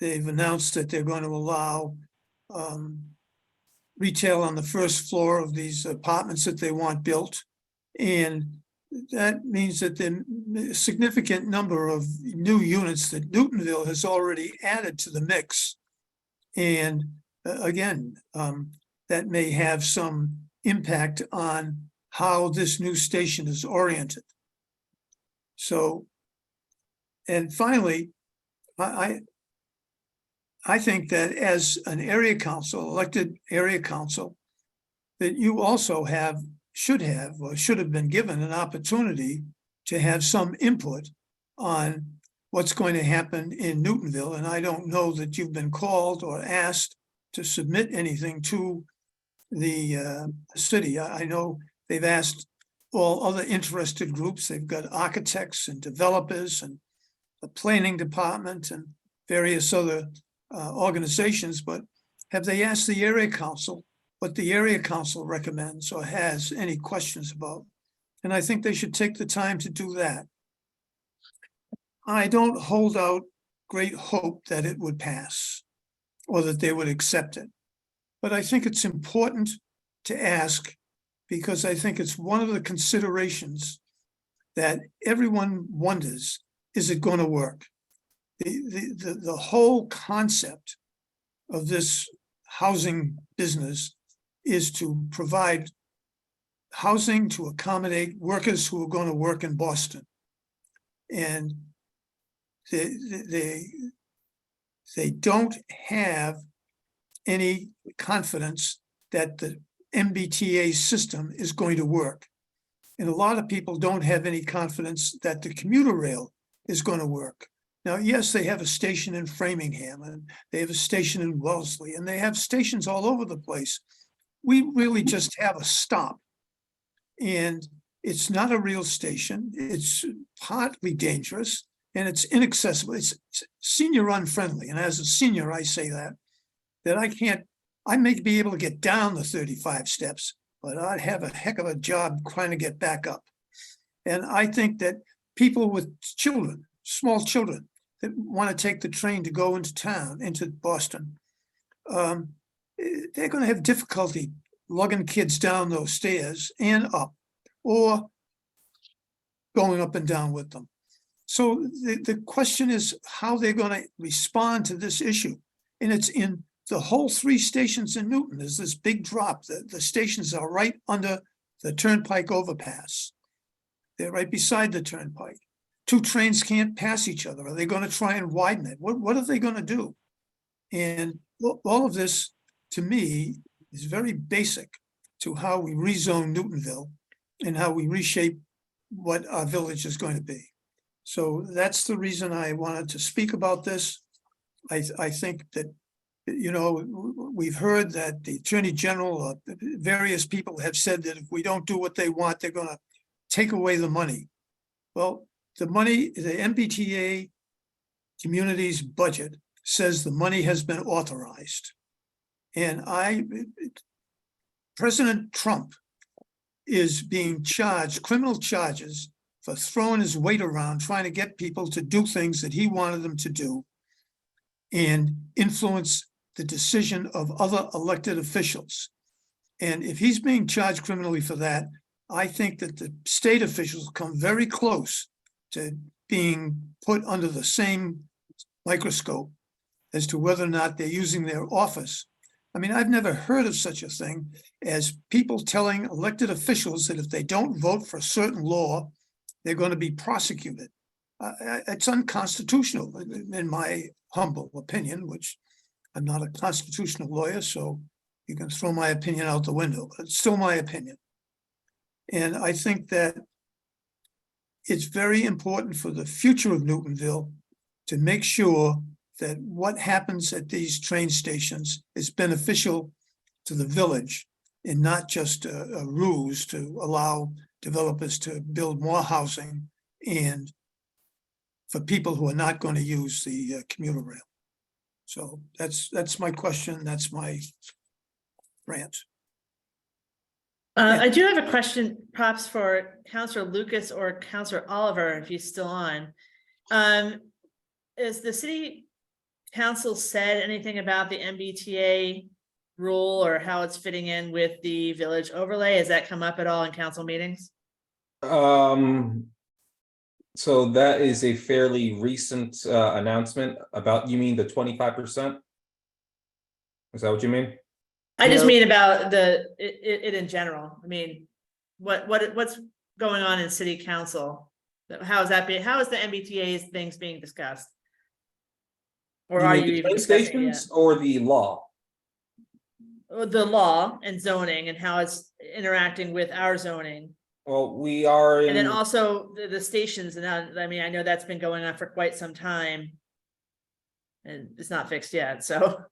they've announced that they're going to allow retail on the first floor of these apartments that they want built. And that means that the significant number of new units that Newtonville has already added to the mix. And again, that may have some impact on how this new station is oriented. So, and finally, I think that as an area council, elected area council, that you also should have been given an opportunity to have some input on what's going to happen in Newtonville. And I don't know that you've been called or asked to submit anything to the city. I know they've asked all other interested groups. They've got architects and developers and the planning department and various other organizations, but have they asked the area council what the area council recommends or has any questions about? And I think they should take the time to do that. I don't hold out great hope that it would pass or that they would accept it. But I think it's important to ask, because I think it's one of the considerations that everyone wonders, is it going to work? The whole concept of this housing business is to provide housing to accommodate workers who are going to work in Boston. And they don't have any confidence that the MBTA system is going to work. And a lot of people don't have any confidence that the commuter rail is going to work. Now, yes, they have a station in Framingham, and they have a station in Wellesley, and they have stations all over the place. We really just have a stop. And it's not a real station. It's partly dangerous, and it's inaccessible. It's senior unfriendly. And as a senior, I say that I may be able to get down the 35 steps, but I'd have a heck of a job trying to get back up. And I think that people with children, small children, that want to take the train to go into town, into Boston, they're going to have difficulty lugging kids down those stairs and up, or going up and down with them. So the question is how they're going to respond to this issue. And it's in the whole 3 stations in Newton. There's this big drop. The stations are right under the Turnpike overpass. They're right beside the Turnpike. 2 trains can't pass each other. Are they going to try and widen it? What are they going to do? And all of this, to me, is very basic to how we rezone Newtonville and how we reshape what our village is going to be. So that's the reason I wanted to speak about this. I think that, you know, we've heard that the Attorney General, various people have said that if we don't do what they want, they're going to take away the money. Well, the money, the MBTA community's budget says the money has been authorized. And President Trump is being charged criminal charges for throwing his weight around, trying to get people to do things that he wanted them to do and influence the decision of other elected officials. And if he's being charged criminally for that, I think that the state officials come very close to being put under the same microscope as to whether or not they're using their office. I mean, I've never heard of such a thing as people telling elected officials that if they don't vote for a certain law, they're going to be prosecuted. It's unconstitutional, in my humble opinion, which I'm not a constitutional lawyer, so you can throw my opinion out the window, but it's still my opinion. And I think that it's very important for the future of Newtonville to make sure that what happens at these train stations is beneficial to the village and not just a ruse to allow developers to build more housing and for people who are not going to use the commuter rail. So that's my question. That's my rant. I do have a question, perhaps for Counselor Lucas or Counselor Oliver, if he's still on. Is the city council said anything about the MBTA rule or how it's fitting in with the village overlay? Has that come up at all in council meetings? So that is a fairly recent announcement about, you mean the 25%? Is that what you mean? I just mean about it in general. I mean, what's going on in city council? How is that being, how is the MBTA's things being discussed? Or are mean you the even train discussing it yet? stations or the law? The law and zoning and how it's interacting with our zoning. Well, we are And then in, also the stations, and I mean, I know that's been going on for quite some time. And it's not fixed yet, so.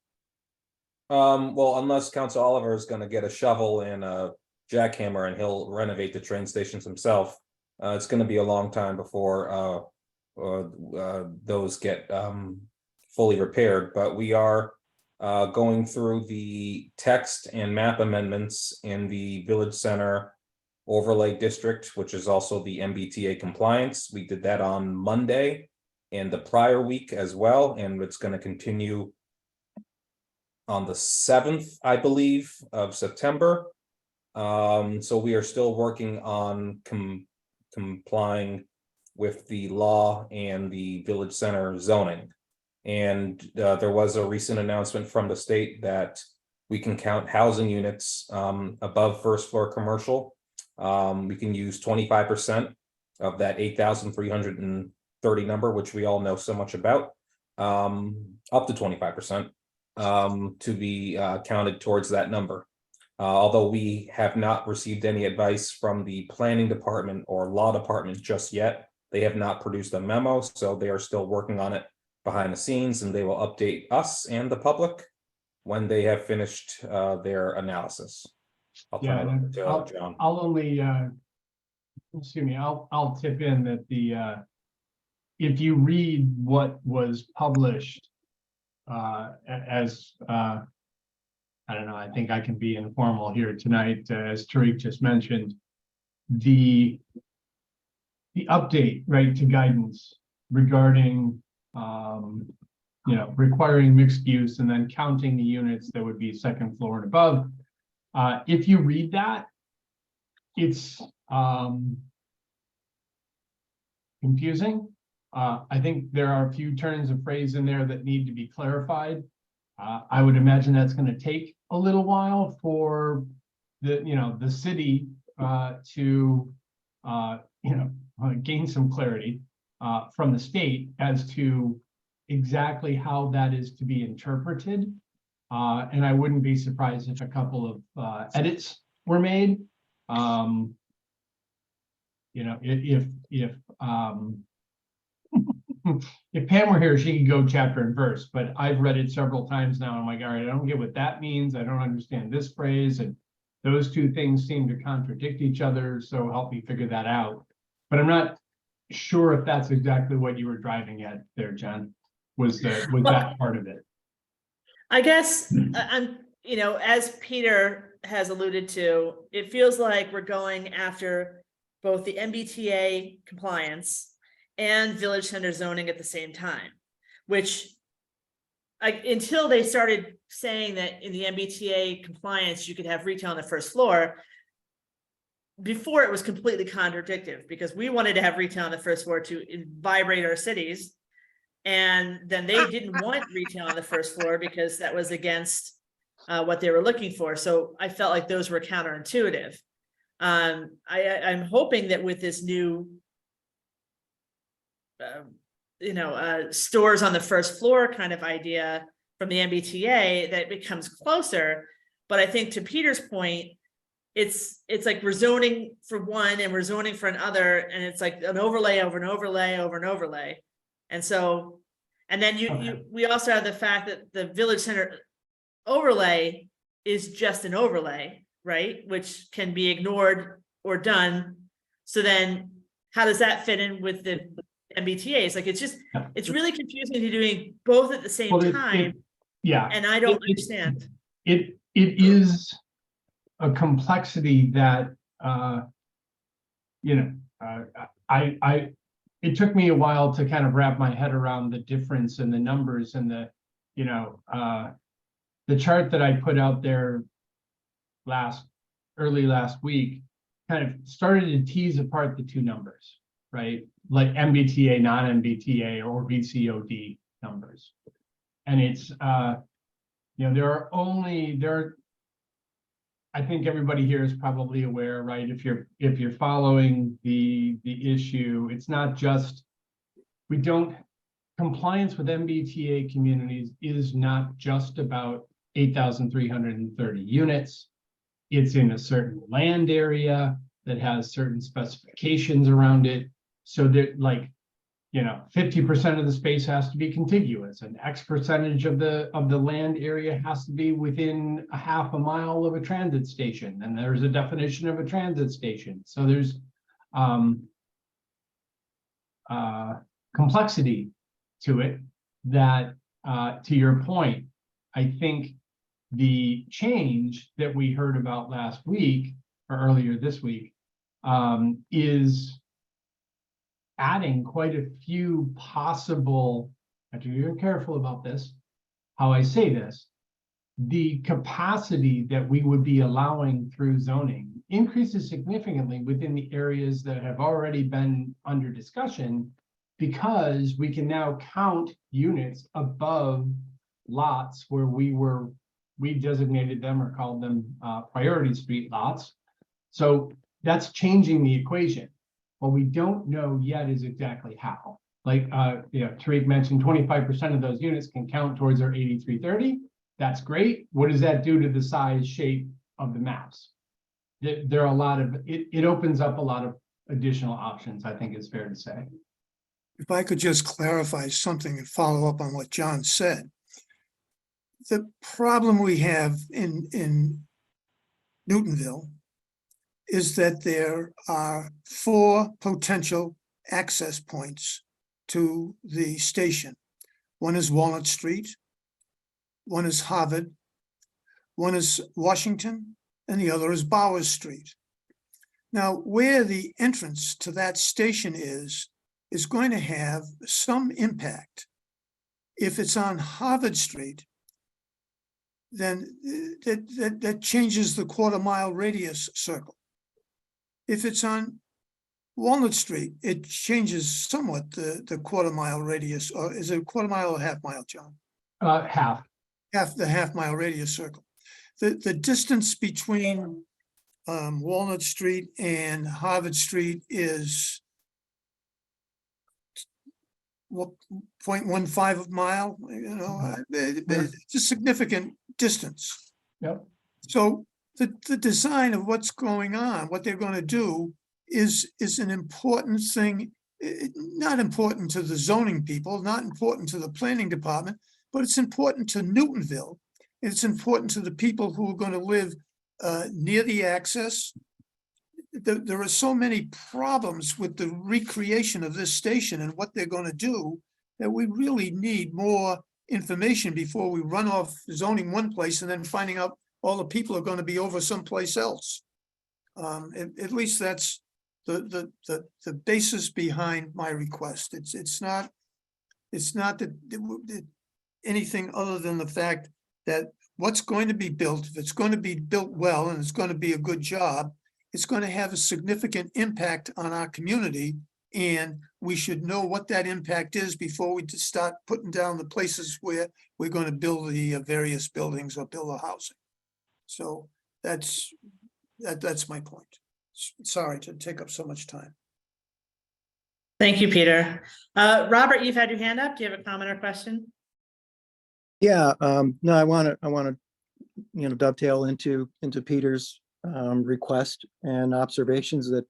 well, unless Council Oliver is gonna get a shovel and a jackhammer and he'll renovate the train stations himself. It's gonna be a long time before those get fully repaired, but we are going through the text and map amendments in the Village Center overlay district, which is also the MBTA compliance. We did that on Monday and the prior week as well, and it's going to continue on the 7th, I believe, of September. So we are still working on complying with the law and the Village Center zoning. And there was a recent announcement from the state that we can count housing units above first floor commercial. We can use 25% of that 8,330 number, which we all know so much about, up to 25% to be counted towards that number. Although we have not received any advice from the planning department or law department just yet. They have not produced a memo, so they are still working on it behind the scenes, and they will update us and the public when they have finished their analysis. I'll turn it over to John. I'll only, excuse me, I'll tip in that if you read what was published as, I don't know, I think I can be informal here tonight, as Tariq just mentioned, the update, right, to guidance regarding, requiring mixed use and then counting the units that would be second floor and above. If you read that, it's confusing. I think there are a few turns of phrase in there that need to be clarified. I would imagine that's going to take a little while for the city to gain some clarity from the state as to exactly how that is to be interpreted. And I wouldn't be surprised if a couple of edits were made. If Pam were here, she could go chapter and verse, but I've read it several times now. I'm like, all right, I don't get what that means. I don't understand this phrase. And those two things seem to contradict each other. So help me figure that out. But I'm not sure if that's exactly what you were driving at there, John. Was that part of it? I guess I'm, as Peter has alluded to, it feels like we're going after both the MBTA compliance and Village Center zoning at the same time, which until they started saying that in the MBTA compliance, you could have retail on the first floor. Before it was completely contradictory because we wanted to have retail on the first floor to vibrate our cities. And then they didn't want retail on the first floor because that was against what they were looking for. So I felt like those were counterintuitive. I'm hoping that with this new, stores on the first floor kind of idea from the MBTA, that becomes closer. But I think to Peter's point, it's like we're zoning for one and we're zoning for another, and it's like an overlay over an overlay over an overlay. And so And then Okay. we also have the fact that the village center overlay is just an overlay, right? Which can be ignored or done. So then how does that fit in with the MBTA's? Like, it's really confusing to doing both at the same Well, time, yeah. and I don't It- understand. It is a complexity that, it took me a while to kind of wrap my head around the difference in the numbers and the chart that I put out there early last week kind of started to tease apart the two numbers, right? Like MBTA, non-MBTA, or VCOD numbers. And it's, I think everybody here is probably aware, right? If you're following the issue, it's not just, compliance with MBTA communities is not just about 8,330 units. It's in a certain land area that has certain specifications around it. So that, like, 50% of the space has to be contiguous, and X percentage of the land area has to be within a half a mile of a transit station. And there's a definition of a transit station. So there's complexity to it that, to your point, I think the change that we heard about last week or earlier this week is adding quite a few possible, I have to be very careful about this, how I say this, the capacity that we would be allowing through zoning increases significantly within the areas that have already been under discussion, because we can now count units above lots where we designated them or called them priority street lots. So that's changing the equation. What we don't know yet is exactly how. Like, Tariq mentioned 25% of those units can count towards our 8330. That's great. What does that do to the size, shape of the maps? There are a lot of, it opens up a lot of additional options, I think is fair to say. If I could just clarify something and follow up on what John said. The problem we have in Newtonville is that there are 4 potential access points to the station. One is Walnut Street, one is Harvard, one is Washington, and the other is Bowers Street. Now, where the entrance to that station is going to have some impact. If it's on Harvard Street, then that changes the quarter-mile radius circle. If it's on Walnut Street, it changes somewhat the quarter-mile radius, or is it a quarter mile or half mile, John? Half. The half-mile radius circle. The distance between Walnut Street and Harvard Street is 0.15 mile, it's a significant distance. Yep. So the design of what's going on, what they're going to do is an important thing, not important to the zoning people, not important to the planning department, but it's important to Newtonville. It's important to the people who are going to live near the access. There are so many problems with the recreation of this station and what they're going to do that we really need more information before we run off zoning one place and then finding out all the people are going to be over someplace else. At least that's the basis behind my request. It's not that anything other than the fact that what's going to be built, if it's going to be built well and it's going to be a good job, it's going to have a significant impact on our community, and we should know what that impact is before we just start putting down the places where we're going to build the various buildings or build a housing. So that's my point. Sorry to take up so much time. Thank you, Peter. Robert, you've had your hand up. Do you have a comment or question? Yeah, no, I want to, dovetail into Peter's request and observations that,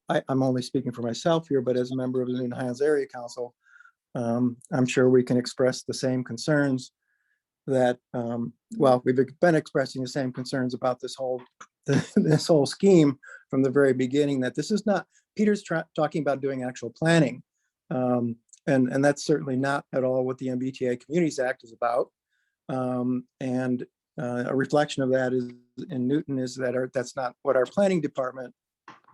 I'm only speaking for myself here, but as a member of the Newton Highlands Area Council, I'm sure we can express the same concerns that, well, we've been expressing the same concerns about this whole, this whole scheme from the very beginning, that this is not, Peter's talking about doing actual planning. And that's certainly not at all what the MBTA Communities Act is about. And a reflection of that is in Newton is that that's not what our planning department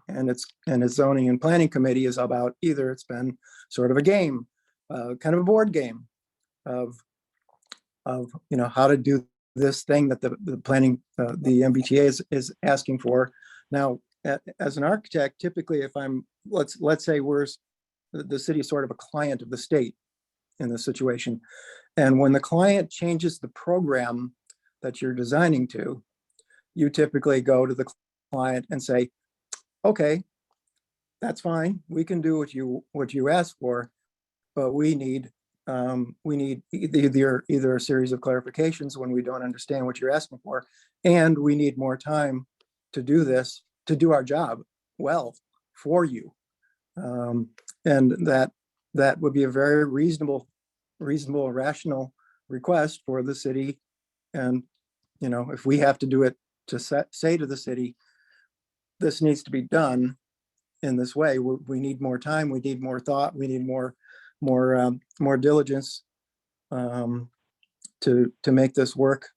and its zoning and planning committee is about either. It's been sort of a game, kind of a board game of how to do this thing that the planning, the MBTA is asking for. Now, as an architect, typically if I'm, let's say the city is sort of a client of the state in this situation. And when the client changes the program that you're designing to, you typically go to the client and say, okay, that's fine. We can do what you asked for, but we need either a series of clarifications when we don't understand what you're asking for, and we need more time to do this, to do our job well for you. And that would be a very reasonable, rational request for the city. And, if we have to do it to say to the city, this needs to be done in this way, we need more time, we need more thought, we need more diligence to make this work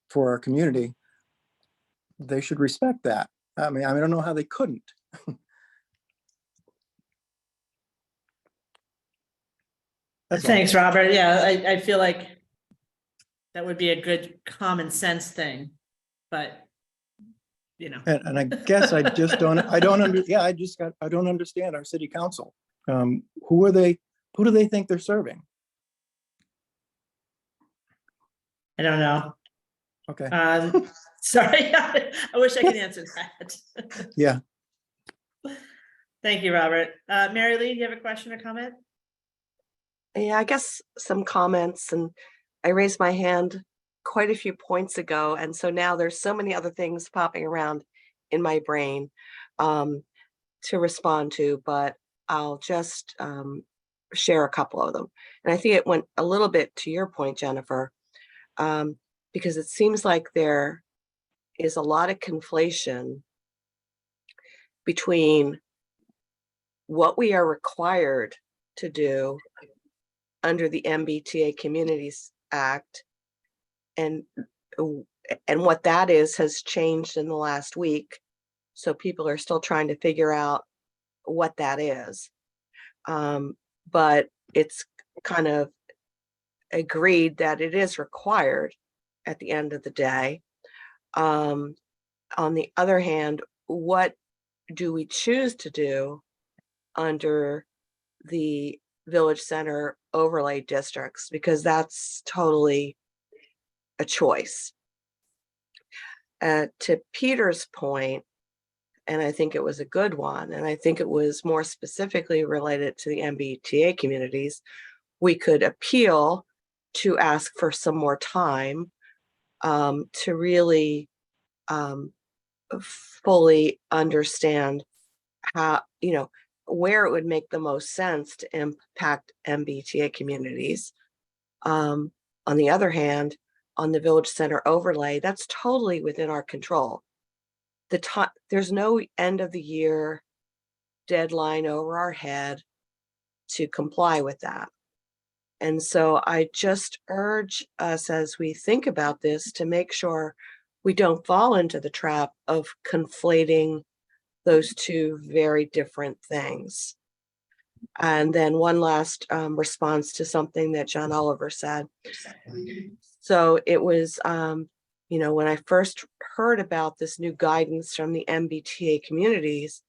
for our community. They should respect that. I mean, I don't know how they couldn't. That's all. Thanks, Robert. Yeah, I feel like that would be a good common sense thing, but And I guess I don't understand our city council. Who do they think they're serving? I don't know. Okay. Sorry, I wish I could answer that. Yeah. Thank you, Robert. Mary Lee, do you have a question or comment? Yeah, I guess some comments, and I raised my hand quite a few points ago, and so now there's so many other things popping around in my brain to respond to, but I'll just share a couple of them. And I think it went a little bit to your point, Jennifer, because it seems like there is a lot of conflation between what we are required to do under the MBTA Communities Act and what that is has changed in the last week. So people are still trying to figure out what that is. But it's kind of agreed that it is required at the end of the day. On the other hand, what do we choose to do under the village center overlay districts? Because that's totally a choice. To Peter's point, and I think it was a good one, and I think it was more specifically related to the MBTA communities, we could appeal to ask for some more time to really fully understand how, where it would make the most sense to impact MBTA communities. On the other hand, on the village center overlay, that's totally within our control. There's no end of the year deadline over our head to comply with that. And so I just urge us as we think about this to make sure we don't fall into the trap of conflating those two very different things. And then one last response to something that John Oliver said. So it was, when I first heard about this new guidance from the MBTA communities,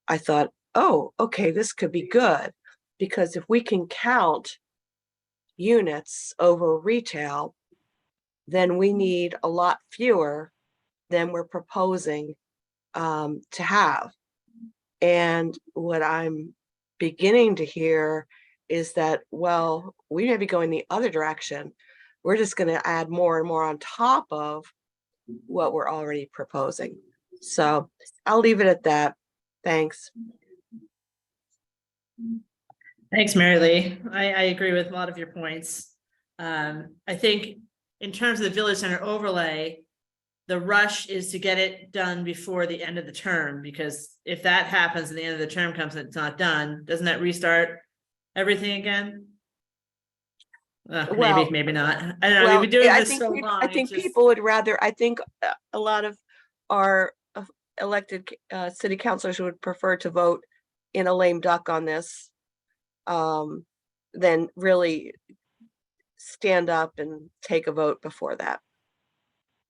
I thought, oh, okay, this could be good, because if we can count units over retail, then we need a lot fewer than we're proposing to have. And what I'm beginning to hear is that, well, we may be going the other direction. We're just going to add more and more on top of what we're already proposing. So I'll leave it at that. Thanks. Thanks, Mary Lee. I agree with a lot of your points. I think in terms of the village center overlay, the rush is to get it done before the end of the term, because if that happens and the end of the term comes and it's not done, doesn't that restart everything again? Well- Maybe not. I don't know. Well, We've been doing I this think, so long. I it's think just- people would rather, I think a lot of our elected city councilors would prefer to vote in a lame duck on this than really stand up and take a vote before that.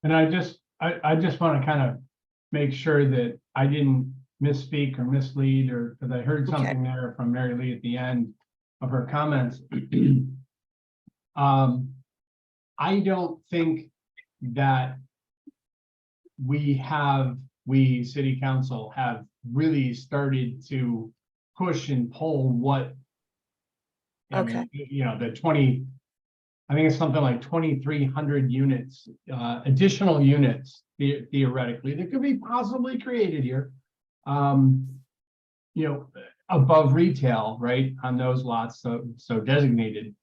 And I just want to kind of make sure that I didn't misspeak or mislead, or because I heard something there from Mary Lee at the end of her comments. I don't think that we city council have really started to push and pull what. I mean, you know, the 20, I think it's something like 2,300 units, additional units theoretically that could be possibly created here. You know, above retail, right, on those lots, so designated.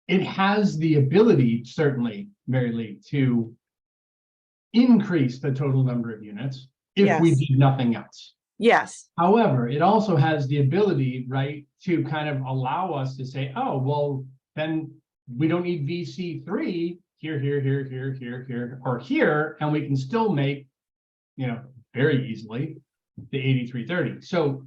It has the ability, certainly, Mary Lee, to increase the total number of units if we Yes. did nothing else. Yes, However, it also has the ability, right, to kind of allow us to say, oh, well, then we don't need VC3 here, or here, and we can still make, you know, very easily the 8330. So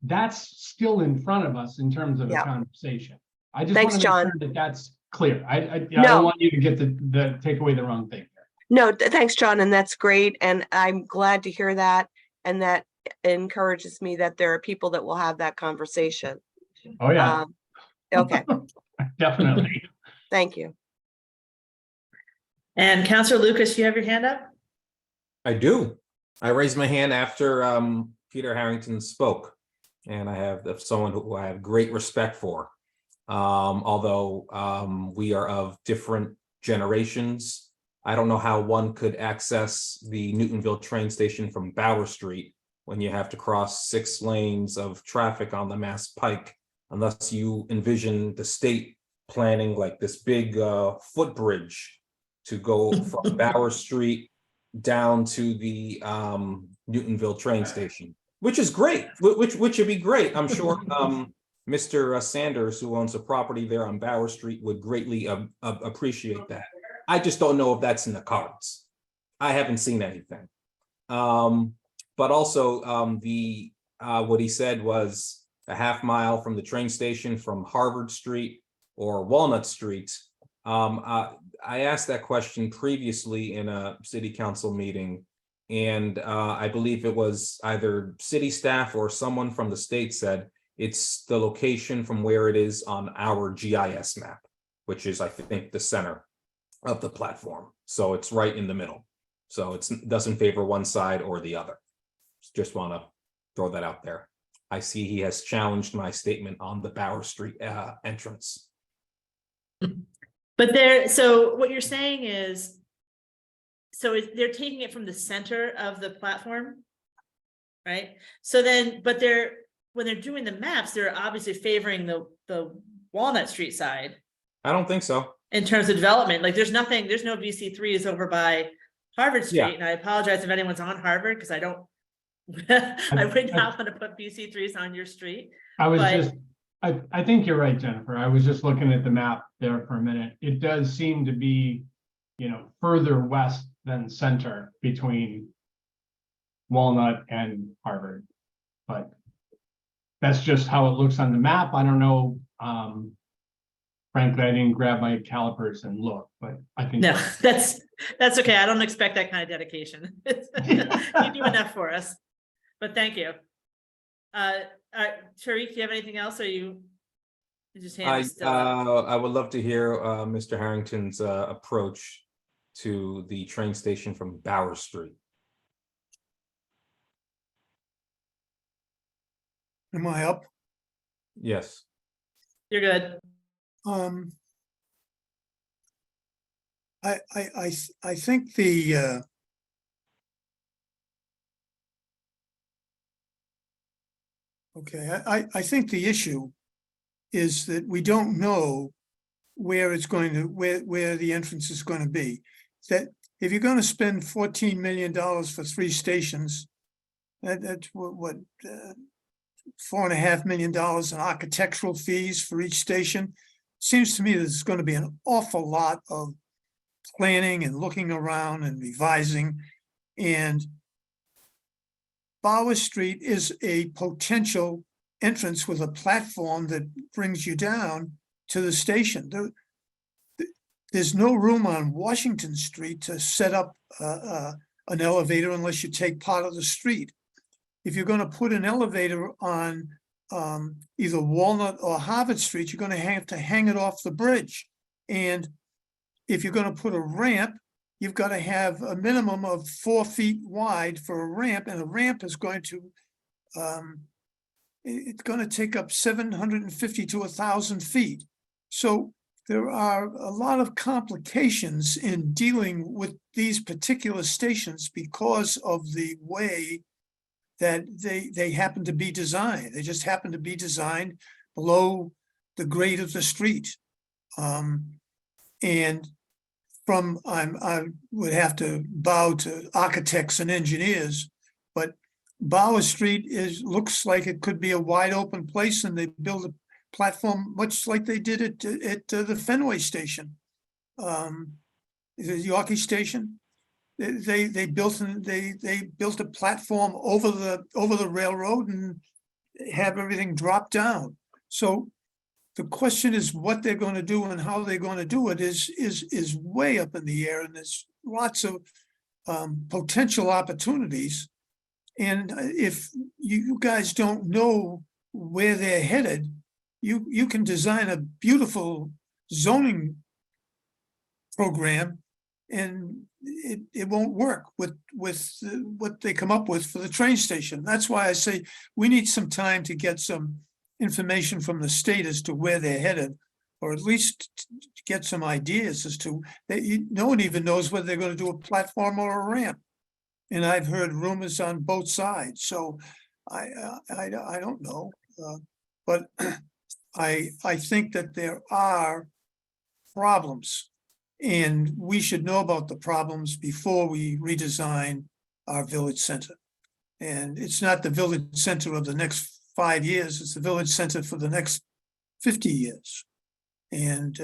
that's still in front of us in terms of a conversation. I just want Thanks, to make John. sure that that's clear. I No. don't want you to get the take away the wrong thing. no, thanks, John, and that's great, and I'm glad to hear that, and that encourages me that there are people that will have that conversation. Oh, yeah. Okay, Definitely. thank you. And Councilor Lucas, you have your hand up? I do. I raised my hand after Peter Harrington spoke, and I have someone who I have great respect for. Although we are of different generations, I don't know how one could access the Newtonville train station from Bower Street when you have to cross 6 lanes of traffic on the Mass Pike, unless you envision the state planning like this big footbridge to go from Bower Street down to the Newtonville train station, which is great, which would be great. I'm sure Mr. Sanders, who owns a property there on Bower Street, would greatly appreciate that. I just don't know if that's in the cards. I haven't seen anything. But also what he said was a half mile from the train station from Harvard Street or Walnut Street. I asked that question previously in a city council meeting, and I believe it was either city staff or someone from the state said it's the location from where it is on our GIS map, which is, I think, the center of the platform. So it's right in the middle. So it doesn't favor one side or the other. Just want to throw that out there. I see he has challenged my statement on the Bower Street entrance. But so what you're saying is, they're taking it from the center of the platform, right? So then, but when they're doing the maps, they're obviously favoring the Walnut Street side. I don't think so. In terms of development, like there's no VC3s over by Harvard Street. Yeah. And I apologize if anyone's on Harvard, because I don't, I would not want to put VC3s on your street. I think you're right, Jennifer. I was just looking at the map there for a minute. It does seem to be, you know, further west than center between Walnut and Harvard. But that's just how it looks on the map. I don't know. Frankly, I didn't grab my calipers and look, but I think No, that's okay. I don't expect that kind of dedication. You do enough for us, but thank you. Tariq, do you have anything else? Or you just hand still up? I would love to hear Mr. Harrington's approach to the train station from Bower Street. Am I up? Yes. You're good. I think the okay, I think the issue is that we don't know where it's going to, where the entrance is going to be. That if you're going to spend $14 million for 3 stations, that's what $4.5 million in architectural fees for each station. Seems to me there's going to be an awful lot of planning and looking around and revising. And Bauer Street is a potential entrance with a platform that brings you down to the station. There's no room on Washington Street to set up an elevator unless you take part of the street. If you're going to put an elevator on either Walnut or Harvard Street, you're going to have to hang it off the bridge. And if you're going to put a ramp, you've got to have a minimum of 4 feet wide for a ramp, and a ramp is going to, it's going to take up 750 to 1,000 feet. So there are a lot of complications in dealing with these particular stations because of the way that they happen to be designed. They just happen to be designed below the grade of the street. And from, I would have to bow to architects and engineers, but Bauer Street looks like it could be a wide open place, and they build a platform much like they did at the Fenway station, the Yorkie station. They built a platform over the railroad and have everything drop down. So the question is what they're going to do and how they're going to do it is way up in the air, and there's lots of potential opportunities. And if you guys don't know where they're headed, you can design a beautiful zoning program, and it won't work with what they come up with for the train station. That's why I say we need some time to get some information from the state as to where they're headed, or at least get some ideas as to that. No one even knows whether they're going to do a platform or a ramp. And I've heard rumors on both sides. So I don't know, but I think that there are problems, and we should know about the problems before we redesign our village center. And it's not the village center of the next 5 years, it's the village center for the next 50 years. And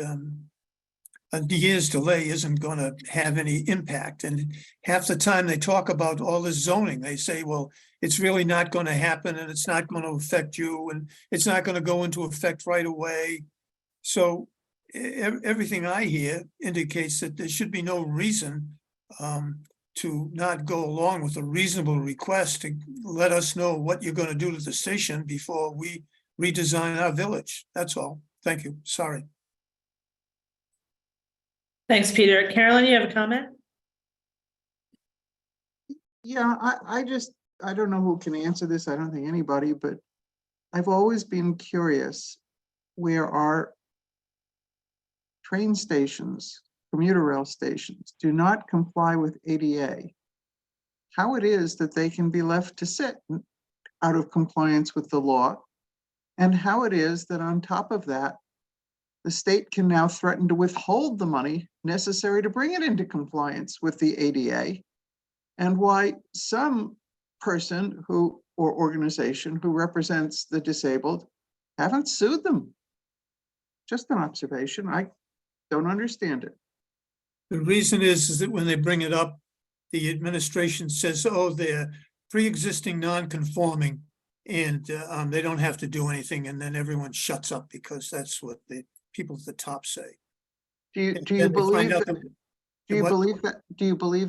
a year's delay isn't going to have any impact. And half the time they talk about all this zoning, they say, well, it's really not going to happen, and it's not going to affect you, and it's not going to go into effect right away. So everything I hear indicates that there should be no reason to not go along with a reasonable request to let us know what you're going to do to the station before we redesign our village. That's all. Thank you. Sorry. Thanks, Peter. Carolyn, you have a comment? Yeah, I don't know who can answer this. I don't think anybody, but I've always been curious where our train stations, commuter rail stations, do not comply with ADA, how it is that they can be left to sit out of compliance with the law, and how it is that on top of that, the state can now threaten to withhold the money necessary to bring it into compliance with the ADA, and why some person or organization who represents the disabled haven't sued them. Just an observation. I don't understand it. The reason is that when they bring it up, the administration says, oh, they're pre-existing non-conforming, and they don't have to do anything, and then everyone shuts up because that's what the people at the top say. Do you believe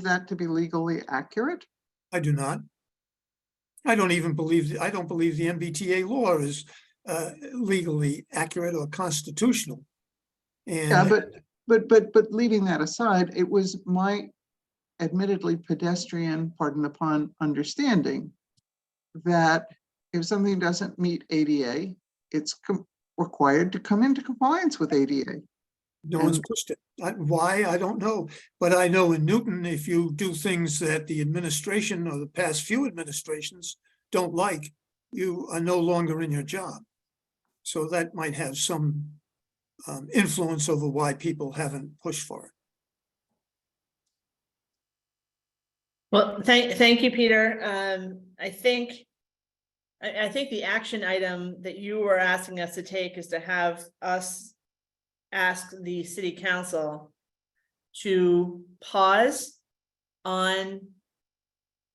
that to be legally accurate? I do not. I don't believe the MBTA law is legally accurate or constitutional. And yeah, but leaving that aside, it was my admittedly pedestrian, pardon the pun, understanding that if something doesn't meet ADA, it's required to come into compliance with ADA. No one's pushed it. Why? I don't know. But I know in Newton, if you do things that the administration or the past few administrations don't like, you are no longer in your job. So that might have some influence over why people haven't pushed for it. Well, thank you, Peter. I think the action item that you were asking us to take is to have us ask the city council to pause on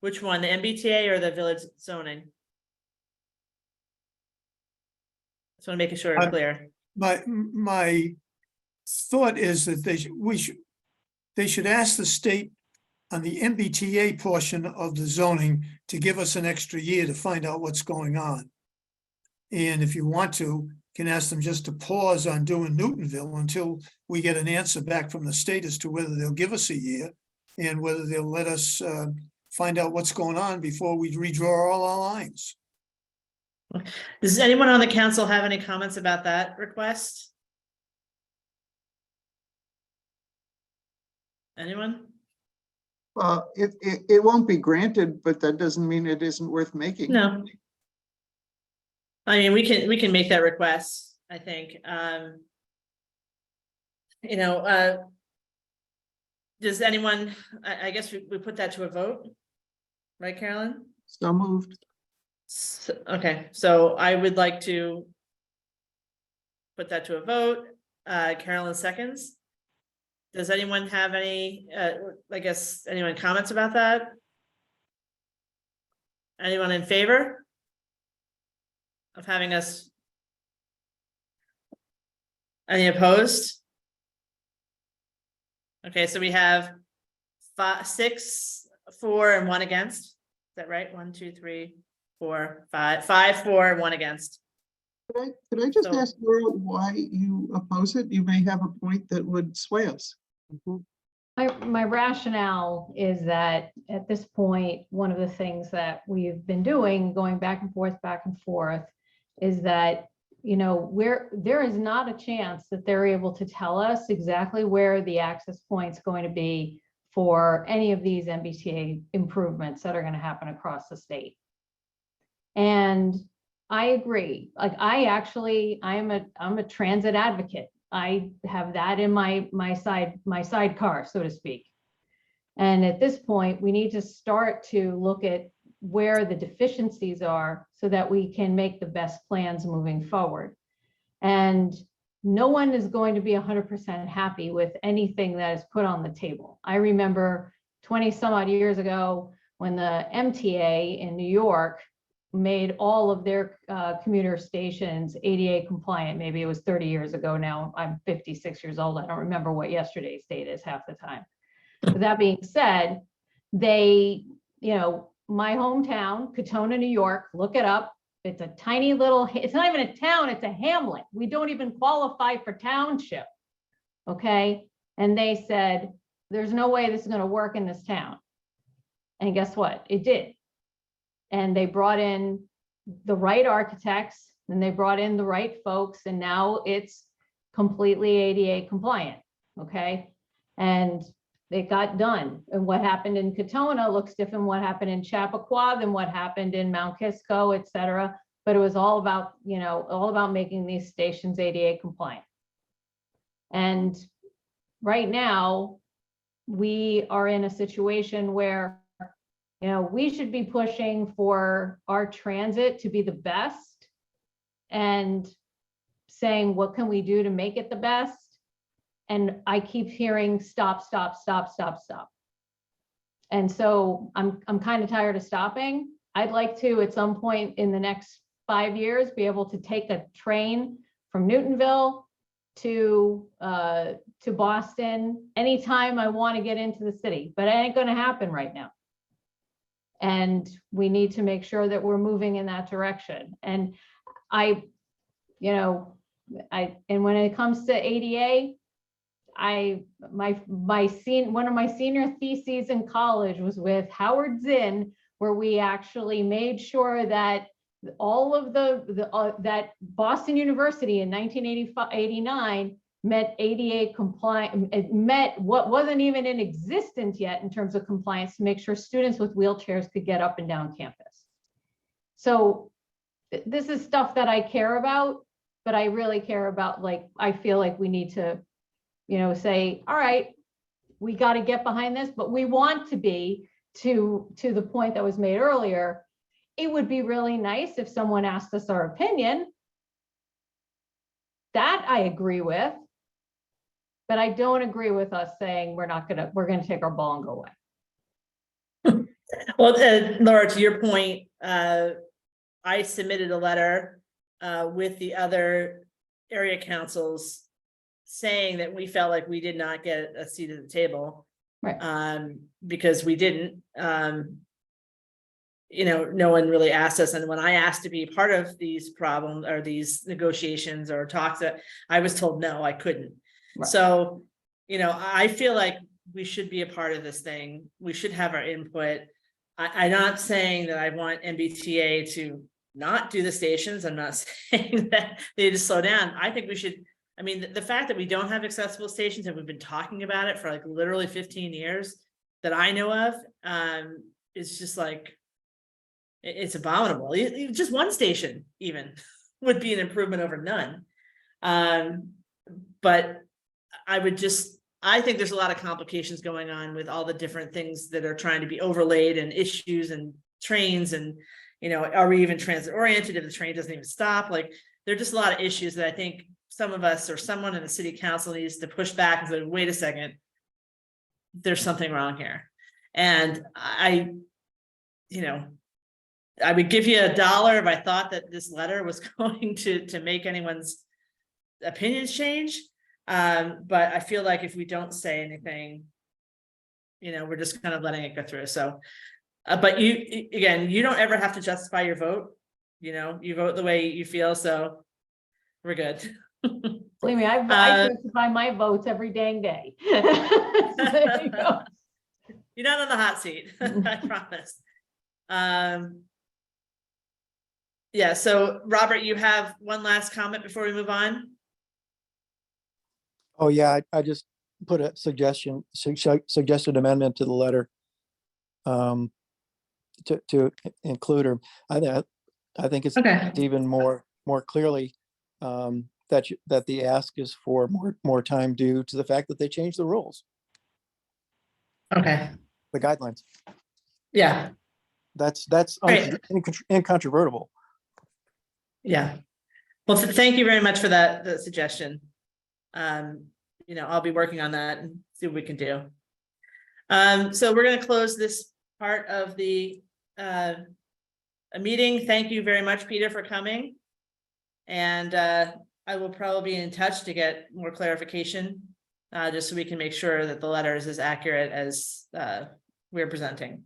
which one, the MBTA or the village zoning? Just want to make sure I'm clear. My thought is that they should ask the state on the MBTA portion of the zoning to give us an extra year to find out what's going on. And if you want to, can ask them just to pause on doing Newtonville until we get an answer back from the state as to whether they'll give us a year and whether they'll let us find out what's going on before we redraw all our lines. Does anyone on the council have any comments about that request? Anyone? It won't be granted, but that doesn't mean it isn't worth making. No. I mean, we can make that request, I think. Does anyone, I guess we put that to a vote, right, Carolyn? So moved. Okay, so I would like to put that to a vote. Carolyn seconds. Does anyone have any, I guess, anyone comments about that? Anyone in favor of having us? Any opposed? Okay, so we have 5, 6, 4, and 1 against. Is that right? 1, 2, 3, 4, 5, 5, 4, and 1 against. Could I just ask Laura why you oppose it? You may have a point that would sway us. My rationale is that at this point, one of the things that we've been doing, going back and forth, is that, where there is not a chance that they're able to tell us exactly where the access point's going to be for any of these MBTA improvements that are going to happen across the state. And I agree. Like, I'm a transit advocate. I have that in my sidecar, so to speak. And at this point, we need to start to look at where the deficiencies are so that we can make the best plans moving forward. And no one is going to be 100% happy with anything that is put on the table. I remember 20 some odd years ago when the MTA in New York made all of their commuter stations ADA compliant. Maybe it was 30 years ago now. I'm 56 years old. I don't remember what yesterday's date is half the time. But that being said, they, my hometown, Katona, New York, look it up. It's a tiny little, it's not even a town, it's a hamlet. We don't even qualify for township. Okay. And they said, there's no way this is going to work in this town. And guess what? It did. And they brought in the right architects and they brought in the right folks. And now it's completely ADA compliant. Okay. And it got done. And what happened in Katona looks different than what happened in Chappaqua, than what happened in Mount Kisco, et cetera. But it was all about, all about making these stations ADA compliant. And right now, we are in a situation where, we should be pushing for our transit to be the best and saying, what can we do to make it the best? And I keep hearing stop, stop, stop, stop, stop. And so I'm kind of tired of stopping. I'd like to, at some point in the next 5 years, be able to take a train from Newtonville to Boston anytime I want to get into the city, but it ain't going to happen right now. And we need to make sure that we're moving in that direction. And and when it comes to ADA, one of my senior theses in college was with Howard Zinn, where we actually made sure that all of that Boston University in 1989 met ADA compliant, it met what wasn't even in existence yet in terms of compliance to make sure students with wheelchairs could get up and down campus. So this is stuff that I care about. but I really care about, like, I feel like we need to, say, all right, we got to get behind this, but we want to be to the point that was made earlier. It would be really nice if someone asked us our opinion. That I agree with, but I don't agree with us saying we're going to take our ball and go away. Well, Laura, to your point, I submitted a letter with the other area councils saying that we felt like we did not get a seat at the table. Right. Because we didn't. No one really asked us. And when I asked to be part of these problems or these negotiations or talks, that I was told no, I couldn't. Right. So, I feel like we should be a part of this thing. We should have our input. I'm not saying that I want MBTA to not do the stations. I'm not saying that they just slow down. I think we should. I mean, the fact that we don't have accessible stations and we've been talking about it for like literally 15 years that I know of, is just like, it's abominable. Just one station even would be an improvement over none. But I think there's a lot of complications going on with all the different things that are trying to be overlaid and issues and trains and, are we even transit oriented if the train doesn't even stop? Like, there are just a lot of issues that I think some of us or someone in the city council needs to push back and say, wait a second, there's something wrong here. And I would give you $1 if I thought that this letter was going to make anyone's opinions change. But I feel like if we don't say anything, we're just kind of letting it go through. So, but you don't ever have to justify your vote. You vote the way you feel. So we're good. Believe me, I justify my votes every dang day. There you go. You're not on the hot seat, I promise. Yeah, so Robert, you have one last comment before we move on? Oh, yeah, I just put a suggested amendment to the letter to include her. I think it's Okay. even more clearly that the ask is for more time due to the fact that they changed the rules, Okay. the guidelines. Yeah. That's Right. incontrovertible. Yeah. Well, thank you very much for the suggestion. I'll be working on that and see what we can do. So we're going to close this part of the meeting. Thank you very much, Peter, for coming. And I will probably be in touch to get more clarification, just so we can make sure that the letter is as accurate as we're presenting.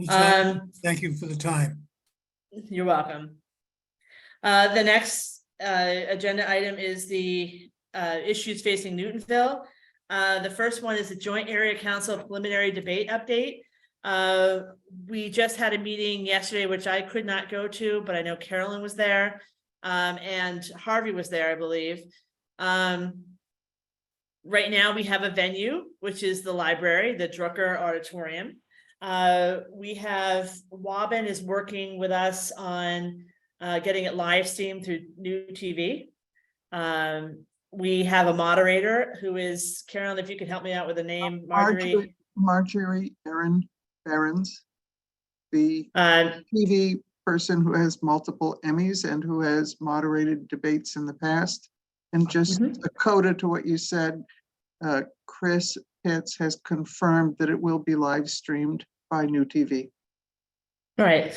Thank you for the time. You're welcome. The next agenda item is the issues facing Newtonville. The first one is the Joint Area Council preliminary debate update. We just had a meeting yesterday, which I could not go to, but I know Carolyn was there, and Harvey was there, I believe. Right now we have a venue, which is the library, the Drucker Auditorium. We have Wobbin is working with us on getting it live streamed through New TV. We have a moderator who is, Carolyn, if you could help me out with the name, Marjorie Erin Behrens, the TV person who has multiple Emmys and who has moderated debates in the past. And just a coda to what you said, Chris Pitts has confirmed that it will be live streamed by New TV. All right.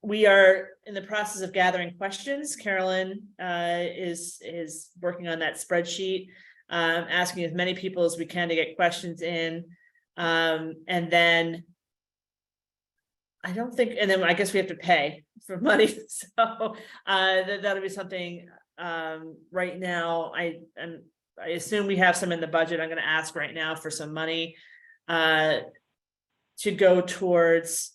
We are in the process of gathering questions. Carolyn is working on that spreadsheet, asking as many people as we can to get questions in. And then I don't think, and then I guess we have to pay for money. So that'll be something right now. I assume we have some in the budget. I'm going to ask right now for some money to go towards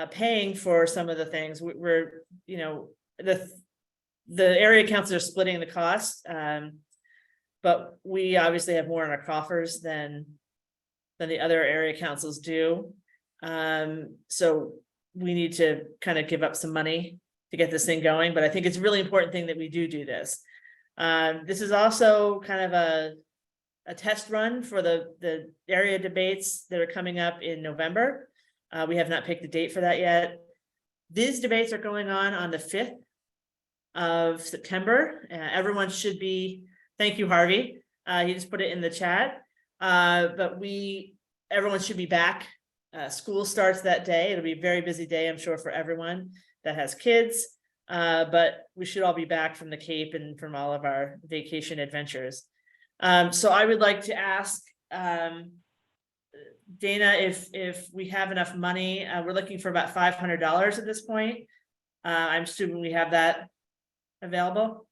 paying for some of the things. We're the area councils are splitting the cost, but we obviously have more in our coffers than the other area councils do. So we need to kind of give up some money to get this thing going, but I think it's a really important thing that we do this. This is also kind of a test run for the area debates that are coming up in November. We have not picked a date for that yet. These debates are going on the 5th of September. Everyone should be, thank you, Harvey. He just put it in the chat. But everyone should be back. School starts that day. It'll be a very busy day, I'm sure, for everyone that has kids. But we should all be back from the Cape and from all of our vacation adventures. So I would like to ask Dana if we have enough money. We're looking for about $500 at this point. I'm assuming we have that available.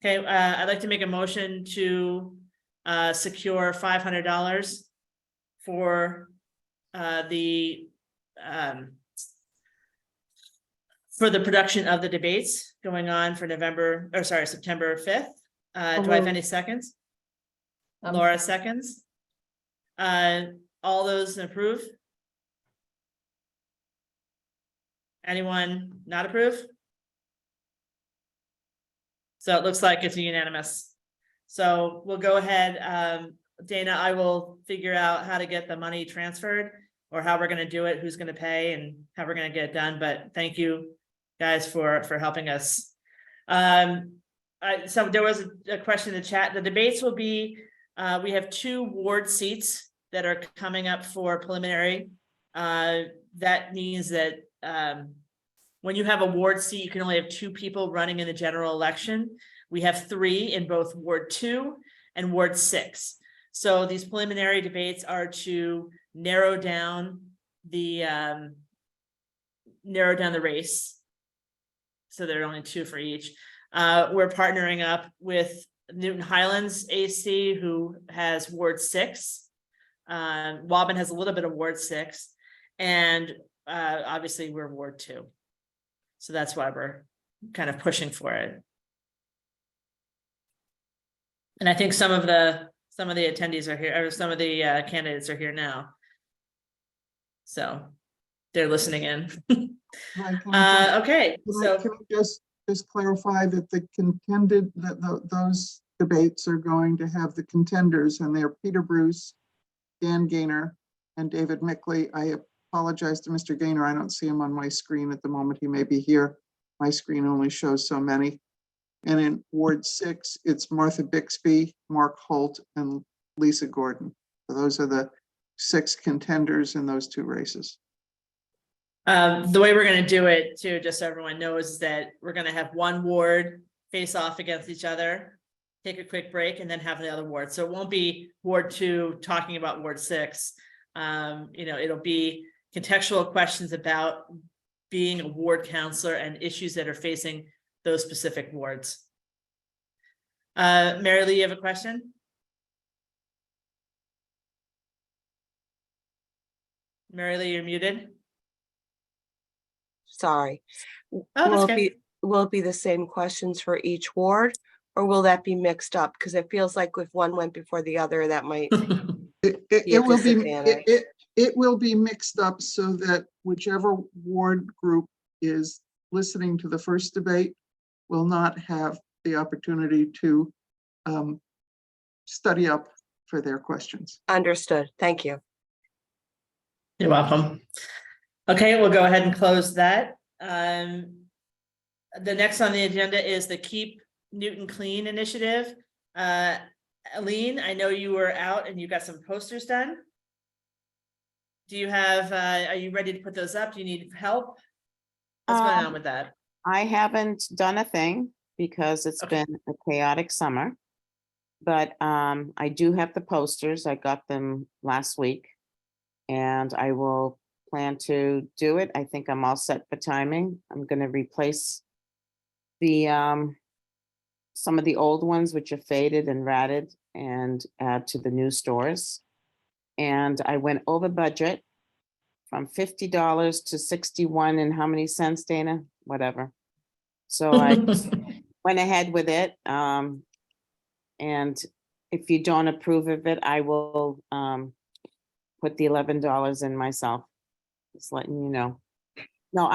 Okay, I'd like to make a motion to secure $500 for the production of the debates going on for September 5th. Do I have any seconds? Laura seconds. All those approve? Anyone not approve? So it looks like it's unanimous. So we'll go ahead. Dana, I will figure out how to get the money transferred or how we're going to do it, who's going to pay and how we're going to get it done. But thank you guys for helping us. So there was a question in the chat. The debates will be, we have 2 ward seats that are coming up for preliminary. That means that when you have a ward seat, you can only have 2 people running in the general election. We have 3 in both Ward 2 and Ward 6. So these preliminary debates are to narrow down the race. So there are only 2 for each. We're partnering up with Newton Highlands AC, who has Ward 6. Woburn has a little bit of Ward 6, and obviously we're Ward 2. So that's why we're kind of pushing for it. And I think some of the attendees are here, or some of the candidates are here now. So they're listening in. Right, can I Okay, so can I just clarify that those debates are going to have the contenders, and they're Peter Bruce, Dan Gaynor, and David Mickley. I apologize to Mr. Gaynor. I don't see him on my screen at the moment. He may be here. My screen only shows so many. And in Ward 6, it's Martha Bixby, Mark Holt, and Lisa Gordon. So those are the 6 contenders in those 2 races. The way we're going to do it, too, just so everyone knows, is that we're going to have one ward face off against each other, take a quick break, and then have the other ward. So it won't be Ward 2 talking about Ward 6. It'll be contextual questions about being a ward counselor and issues that are facing those specific wards. Mary Lee, you have a question? Mary Lee, you're muted. Sorry. Oh, that's okay. Will it be the same questions for each ward, or will that be mixed up? Because it feels like if one went before the other, that might It will be mixed up so that whichever ward group is listening to the first debate will not have the opportunity to study up for their questions. Understood. Thank you. You're welcome. Okay, we'll go ahead and close that. The next on the agenda is the Keep Newton Clean initiative. Aline, I know you were out and you got some posters done. Do you have, are you ready to put those up? Do you need help? What's going on with that? I haven't done a thing because it's been a chaotic summer. But I do have the posters. I got them last week. And I will plan to do it. I think I'm all set for timing. I'm going to replace the some of the old ones which are faded and ratted and add to the new stores. And I went over budget from $50 to 61 and how many cents, Dana? Whatever. So I went ahead with it. And if you don't approve of it, I will put the $11 in myself. Just letting you know. No,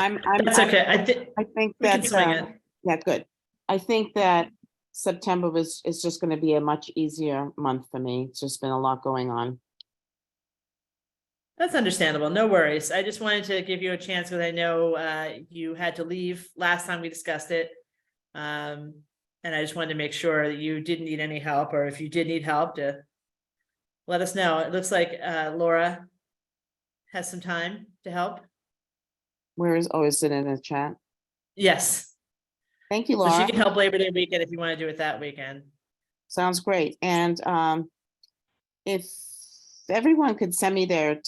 That's okay. I think I think we can that, swing it. yeah, good. I think that September is just gonna be a much easier month for me. It's just been a lot going on. That's understandable. No worries. I just wanted to give you a chance because I know you had to leave last time we discussed it. And I just wanted to make sure that you didn't need any help, or if you did need help, to let us know. It looks like Laura has some time to help. Is it in the chat? Yes. Thank you, So she Laura. can help Labor Day weekend if you want to do it that weekend. Sounds great. And if everyone could send me their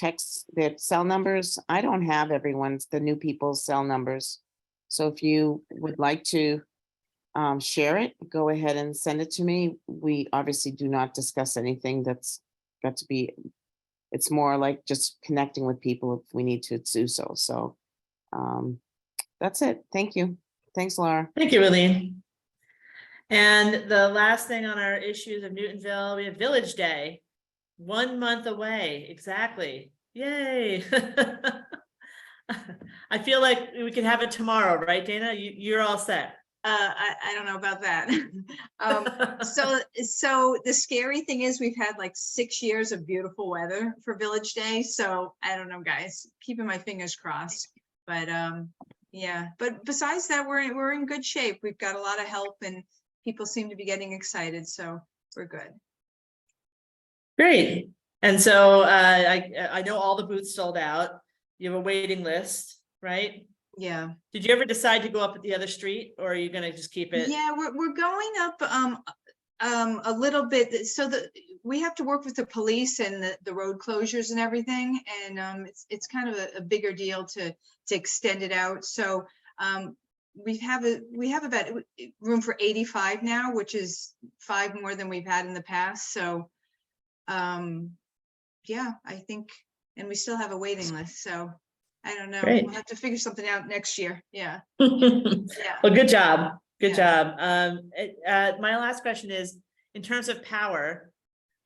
cell numbers, I don't have the new people's cell numbers. So if you would like to share it, go ahead and send it to me. We obviously do not discuss anything that's got to be, it's more like just connecting with people if we need to do so. So that's it. Thank you. Thanks, Laura. Thank you, Eileen. And the last thing on our issues of Newtonville, we have Village Day, 1 month away, exactly. Yay. I feel like we could have it tomorrow, right, Dana? You're all set. I don't know about that. So the scary thing is we've had like 6 years of beautiful weather for Village Day. So I don't know, guys, keeping my fingers crossed. But yeah, but besides that, we're in good shape. We've got a lot of help and people seem to be getting excited. So we're good. Great. And so I know all the booths sold out. You have a waiting list, right? Yeah. Did you ever decide to go up at the other street, or are you gonna just keep it? Yeah, we're going up a little bit. So we have to work with the police and the road closures and everything, and it's kind of a bigger deal to extend it out. So we have about room for 85 now, which is 5 more than we've had in the past. So yeah, I think, and we still have a waiting list. So I don't know. Great. We'll have to figure something out next year. Yeah. Well, good job. Good Yeah. job. My last question is, in terms of power,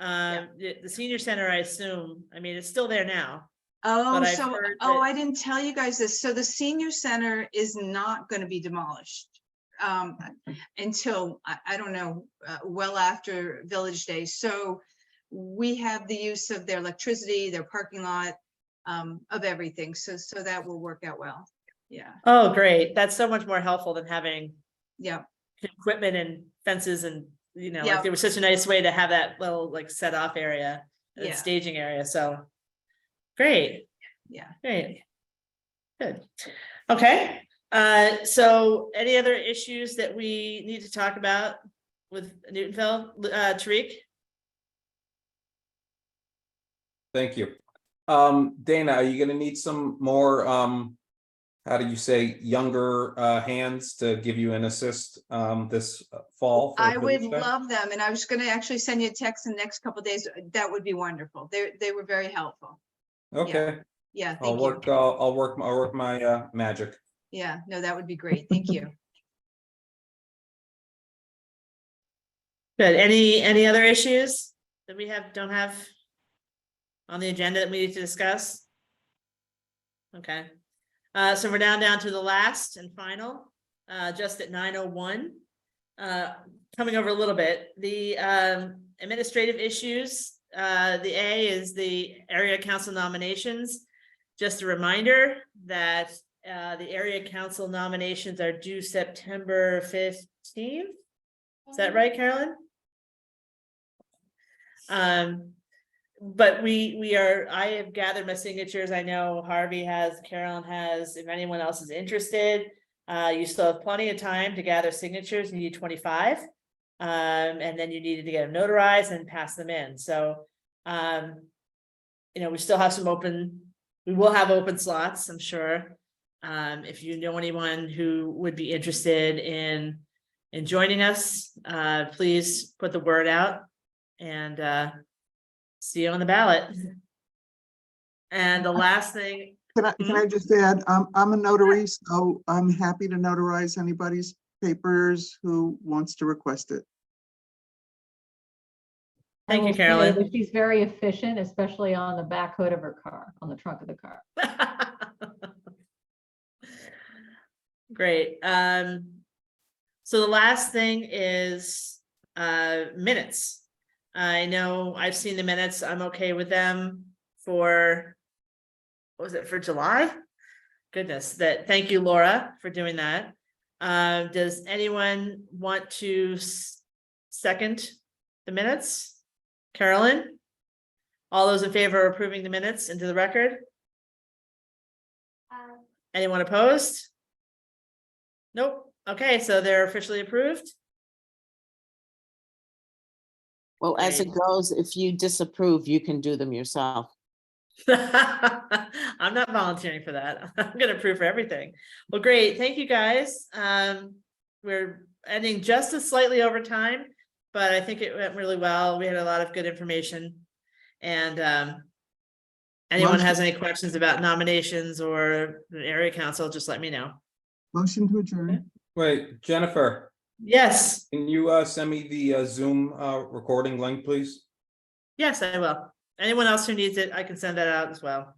the senior center, I assume, I mean, it's still there now. Oh, but I've so, heard oh, that- I didn't tell you guys this. So the senior center is not going to be demolished until, I don't know, well after Village Day. So we have the use of their electricity, their parking lot, of everything. So that will work out well. Yeah. Oh, great. That's so much more helpful than having Yeah. equipment and fences and, you know, Yeah. like there was such a nice way to have that little like set off area, Yeah. staging area. So great. Yeah. Great. Good. Okay. So any other issues that we need to talk about with Newtonville, Tariq? Thank you. Dana, are you gonna need some more, how do you say, younger hands to give you an assist this fall? for I would Village Day? love them. And I was going to actually send you a text in the next couple of days. That would be wonderful. They were very helpful. Okay, Yeah. I'll Thank you. work my magic. Yeah. No, that would be great. Thank you. Good. Any other issues that we don't have on the agenda that we need to discuss? Okay. So we're down to the last and final, just at 9:01. Coming over a little bit, the administrative issues. The A is the area council nominations. Just a reminder that the area council nominations are due September 15th. Is that right, Carolyn? But I have gathered my signatures. I know Harvey has, Carolyn has, if anyone else is interested, you still have plenty of time to gather signatures. You need 25. And then you needed to get them notarized and pass them in. So, you know, we still have we will have open slots, I'm sure. If you know anyone who would be interested in joining us, please put the word out and see you on the ballot. And the last thing. Can I just add, I'm a notary, so I'm happy to notarize anybody's papers who wants to request it. I Thank you, will say Carolyn. that she's very efficient, especially on the back hood of her car, on the trunk of the car. Great. So the last thing is minutes. I know I've seen the minutes. I'm okay with them for, what was it, for July? Goodness, thank you, Laura, for doing that. Does anyone want to second the minutes? Carolyn? All those in favor of approving the minutes into the record? Anyone opposed? Nope. Okay, so they're officially approved. Well, as it Great. goes, if you disapprove, you can do them yourself. I'm not volunteering for that. I'm gonna approve for everything. Well, great. Thank you, guys. We're ending just a slightly over time, but I think it went really well. We had a lot of good information. And anyone has any questions about nominations or the area council, just let me know. Motion to adjourn. Wait, Jennifer, Yes, can you send me the Zoom recording link, please? yes, I will. Anyone else who needs it, I can send that out as well.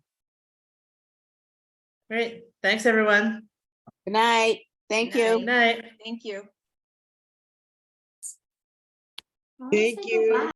Great. Thanks, everyone. Good night. Thank you. Good night. Thank you. Thank you.